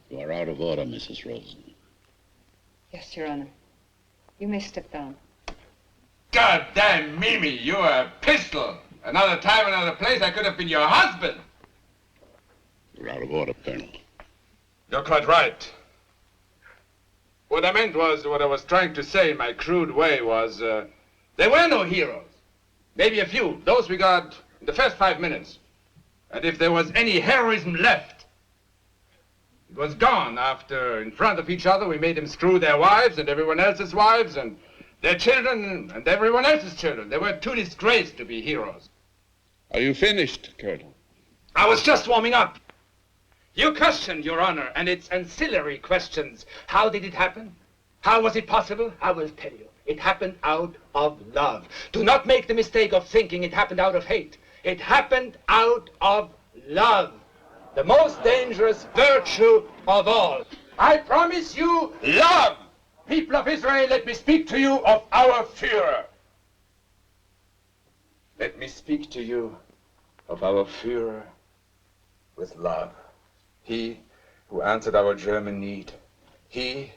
You are out of order, Mrs. Rosen. Yes, Your Honor. You may step down. Goddamn Mimi, you're a pistol. Another time, another place, I could have been your husband. You're out of order, Colonel. You're quite right. What I meant was, what I was trying to say in my crude way was, there were no heroes. Maybe a few. Those we got in the first 5 minutes. And if there was any heroism left, it was gone after, in front of each other, we made them screw their wives and everyone else's wives and their children and everyone else's children. They were too disgraced to be heroes. Are you finished, Colonel? I was just warming up. You questioned, Your Honor, and its ancillary questions. How did it happen? How was it possible? I will tell you. It happened out of love. Do not make the mistake of thinking it happened out of hate. It happened out of love. The most dangerous virtue of all. I promise you love. People of Israel, let me speak to you of our Führer. Let me speak to you of our Führer with love. He who answered our German need. He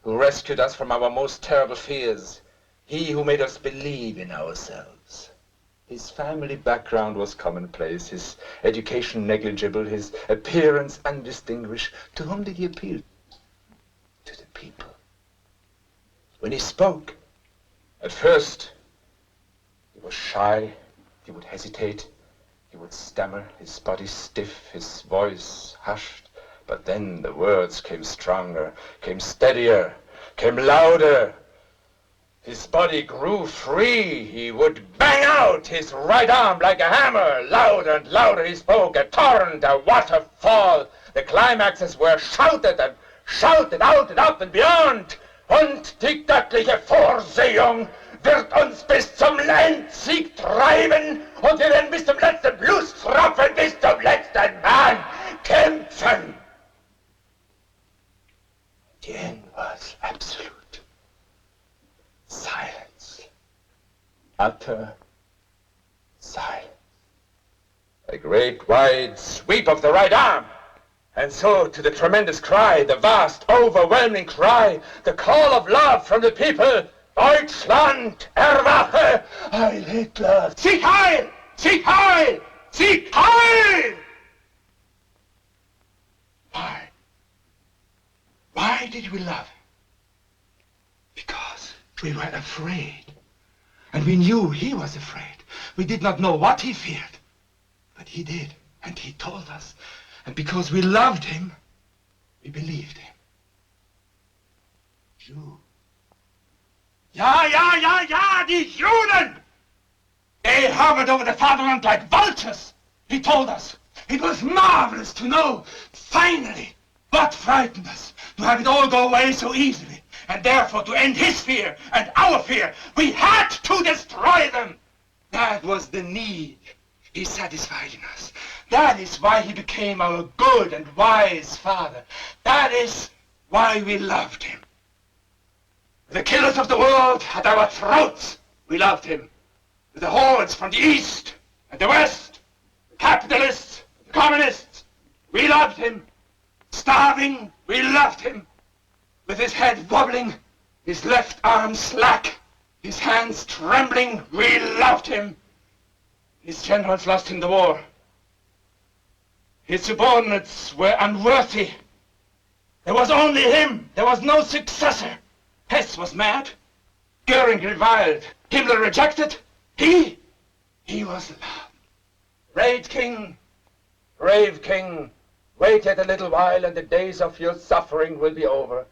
who rescued us from our most terrible fears. He who made us believe in ourselves. His family background was commonplace, his education negligible, his appearance undistinguished. To whom did he appeal? To the people. When he spoke, at first, he was shy, he would hesitate, he would stammer, his body stiff, his voice hushed. But then the words came stronger, came steadier, came louder. His body grew free. He would bang out his right arm like a hammer. Louder and louder he spoke, a torrent, a waterfall. The climaxes were shouted and shouted out and up and beyond. Und die göttliche Vorsehung wird uns bis zum Endsieg treiben und wir werden bis zum letzten Blutstropfen, bis zum letzten Mann kämpfen. The end was absolute. Silence. Utter silence. A great wide sweep of the right arm. And so to the tremendous cry, the vast, overwhelming cry, the call of love from the people, Deutschland, erwache, Heil Hitler, Sieg Heil, Sieg Heil, Sieg Heil! Why? Why did we love him? Because we were afraid. And we knew he was afraid. We did not know what he feared. But he did, and he told us. And because we loved him, we believed him. Jew. Ja, die Juden! They hovered over the fatherland like vultures. He told us. It was marvelous to know, finally, what frightened us. To have it all go away so easily. And therefore to end his fear and our fear, we had to destroy them. That was the need he satisfied in us. That is why he became our good and wise father. That is why we loved him. The killers of the world at our throats, we loved him. The hordes from the east and the west, the capitalists, the communists, we loved him. Starving, we loved him. With his head wobbling, his left arm slack, his hands trembling, we loved him. His generals lost in the war. His subordinates were unworthy. There was only him. There was no successor. Hess was mad. Goering reviled. Himmler rejected. He was loved. Great king, brave king, wait yet a little while and the days of your suffering will be over.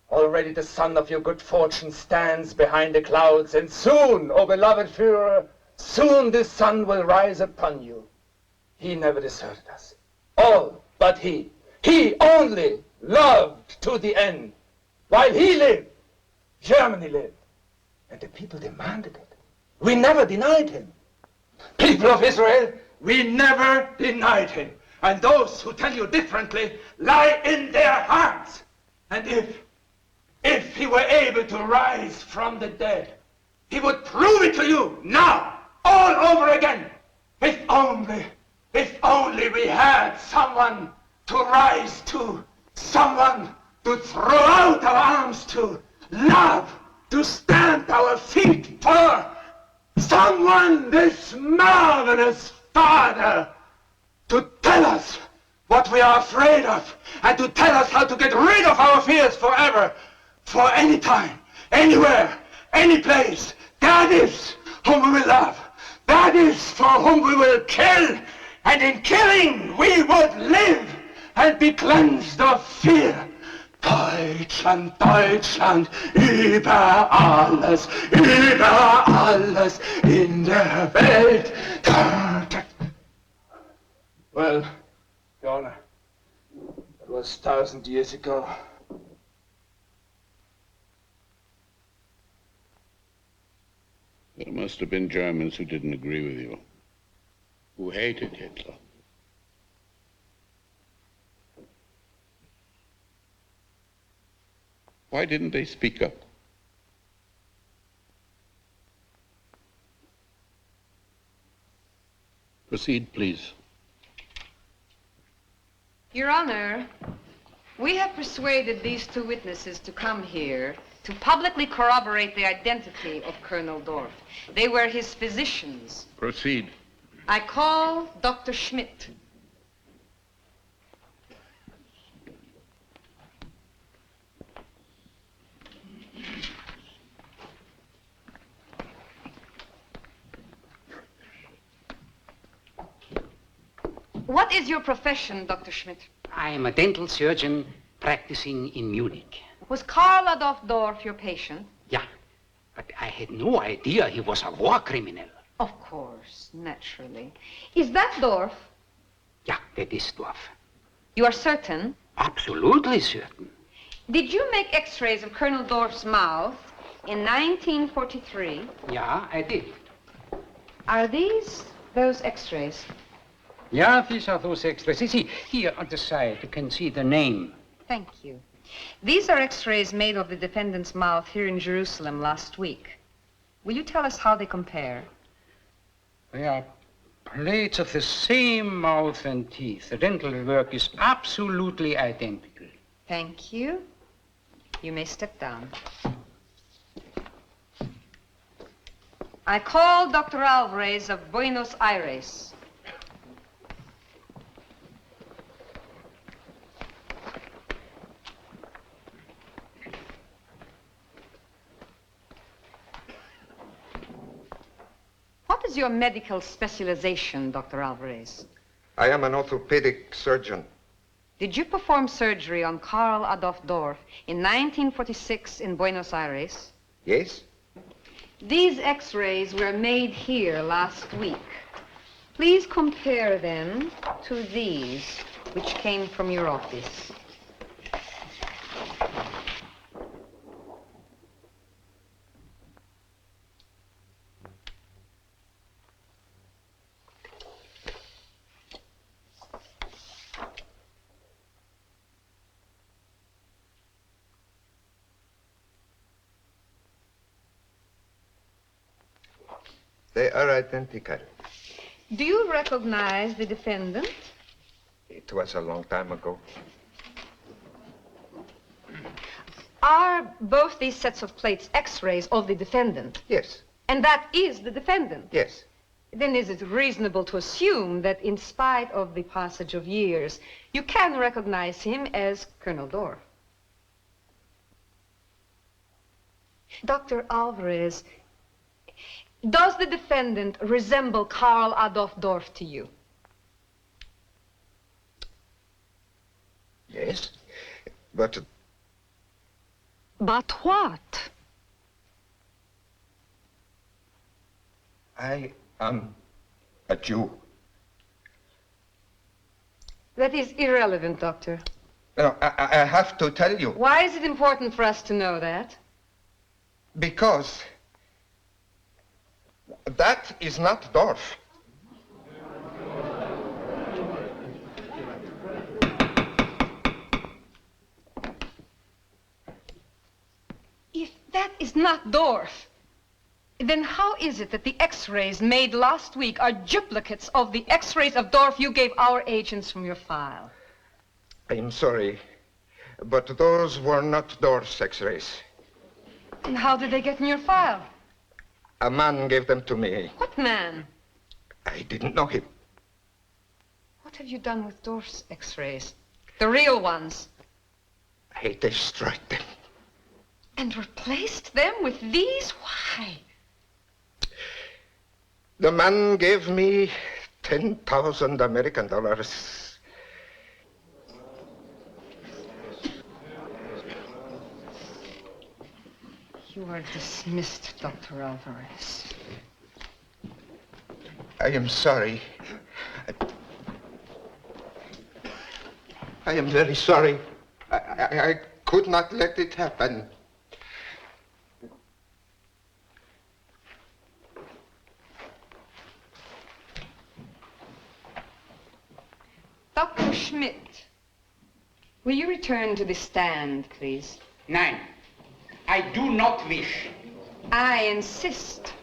Already the sun of your good fortune stands behind the clouds, and soon, O beloved Führer, soon the sun will rise upon you. He never deserted us. All but he only loved to the end. While he lived, Germany lived. And the people demanded it. We never denied him. People of Israel, we never denied him. And those who tell you differently lie in their hearts. And if he were able to rise from the dead, he would prove it to you now, all over again. If only we had someone to rise to, someone to throw out our arms to, love, to stamp our feet for, someone, this marvelous Father, to tell us what we are afraid of, and to tell us how to get rid of our fears forever, for any time, anywhere, any place. That is whom we will love. That is for whom we will kill And in killing, we would live and be cleansed of fear. Deutschland, Deutschland, über alles in der Welt. Well, Your Honor, that was 1,000 years ago. There must have been Germans who didn't agree with you, who hated Hitler. Why didn't they speak up? Proceed, please. Your Honor, we have persuaded these two witnesses to come here to publicly corroborate the identity of Colonel Dorf. They were his physicians. Proceed. I call Dr. Schmidt. What is your profession, Dr. Schmidt? I am a dental surgeon practicing in Munich. Was Karl Adolf Dorf your patient? Yeah, but I had no idea he was a war criminal. Of course, naturally. Is that Dorf? Yeah, that is Dorf. You are certain? Absolutely certain. Did you make x-rays of Colonel Dorf's mouth in 1943? Yeah, I did. Are these those x-rays? Yeah, these are those x-rays. You see, here on the side, you can see the name. Thank you. These are x-rays made of the defendant's mouth here in Jerusalem last week. Will you tell us how they compare? They are plates of the same mouth and teeth. The dental work is absolutely identical. Thank you. You may step down. I call Dr. Alvarez of Buenos Aires. What is your medical specialization, Dr. Alvarez? I am an orthopedic surgeon. Did you perform surgery on Karl Adolf Dorf in 1946 in Buenos Aires? Yes? These x-rays were made here last week. Please compare them to these, which came from your office. They are identical. Do you recognize the defendant? It was a long time ago. Are both these sets of plates x-rays of the defendant? Yes. And that is the defendant? Yes. Then is it reasonable to assume that in spite of the passage of years, you can recognize him as Colonel Dorf? Dr. Alvarez, does the defendant resemble Karl Adolf Dorf to you? Yes, but... But what? I am a Jew. That is irrelevant, Doctor. No, I have to tell you. Why is it important for us to know that? Because that is not Dorf. If that is not Dorf, then how is it that the x-rays made last week are duplicates of the x-rays of Dorf you gave our agents from your file? I'm sorry, but those were not Dorf's x-rays. And how did they get in your file? A man gave them to me. What man? I didn't know him. What have you done with Dorf's x-rays? The real ones? I destroyed them. And replaced them with these? Why? The man gave me 10,000 American dollars. You are dismissed, Dr. Alvarez. I am sorry. I am very sorry. I could not let it happen. Dr. Schmidt, will you return to the stand, please? Nein, I do not wish. I insist.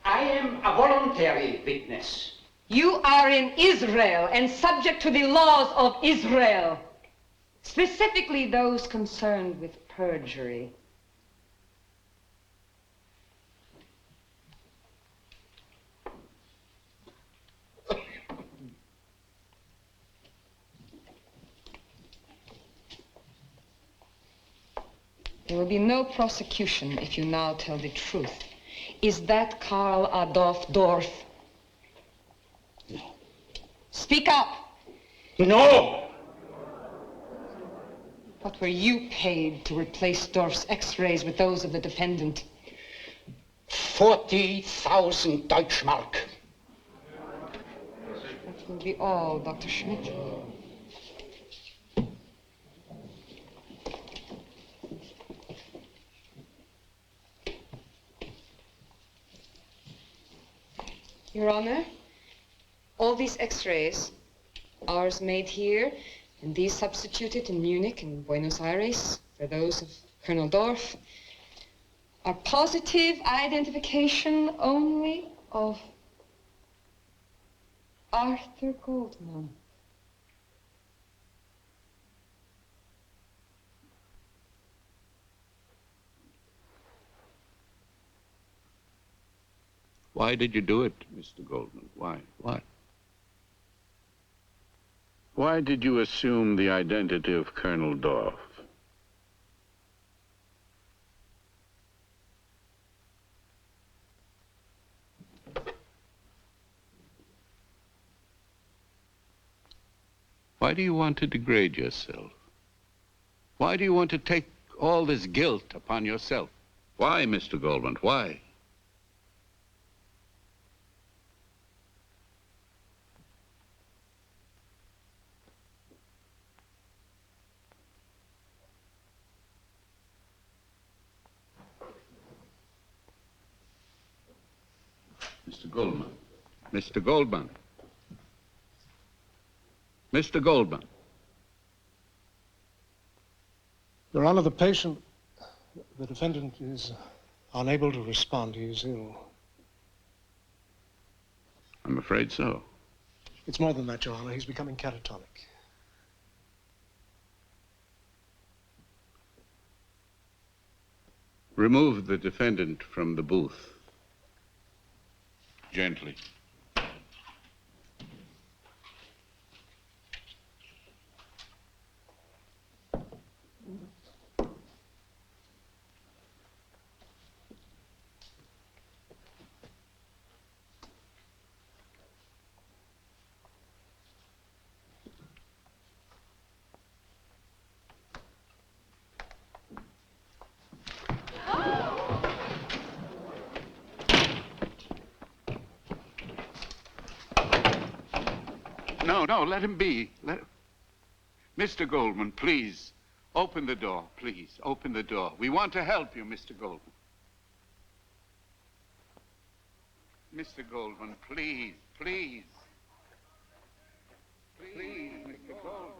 I am a voluntary witness. You are in Israel and subject to the laws of Israel, specifically those concerned with perjury. There will be no prosecution if you now tell the truth. Is that Karl Adolf Dorf? No. Speak up. No! What were you paid to replace Dorf's x-rays with those of the defendant? 40,000 Deutschmark. That will be all, Dr. Schmidt. Your Honor, all these x-rays, ours made here, and these substituted in Munich and Buenos Aires for those of Colonel Dorf, are positive identification only of Arthur Goldman. Why did you do it, Mr. Goldman? Why? Why? Why did you assume the identity of Colonel Dorf? Why do you want to degrade yourself? Why do you want to take all this guilt upon yourself? Why, Mr. Goldman? Why? Mr. Goldman. Mr. Goldman. Mr. Goldman. Your Honor, the patient, the defendant is unable to respond. He is ill. I'm afraid so. It's more than that, Your Honor. He's becoming catatonic. Remove the defendant from the booth. Gently. No, let him be. Mr. Goldman, please, open the door, please. Open the door. We want to help you, Mr. Goldman. Mr. Goldman, please, please. Please, Mr. Goldman.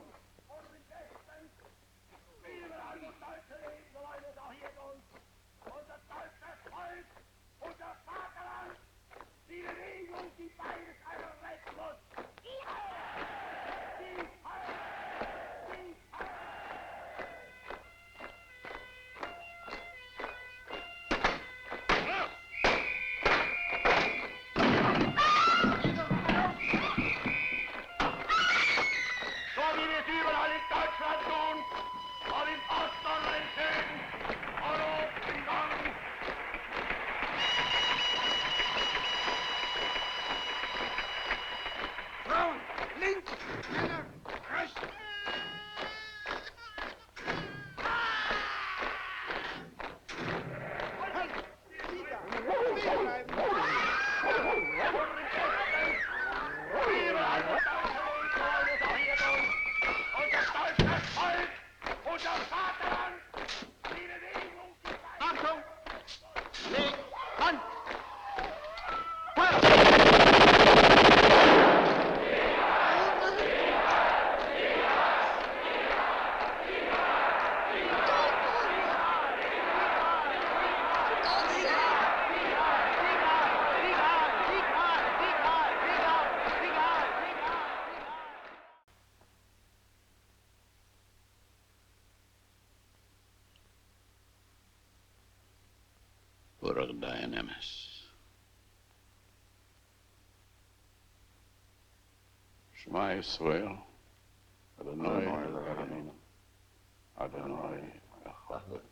Urag Dayanemes. Shema Yisrael, Adonai Eloheinu Adonai Echad.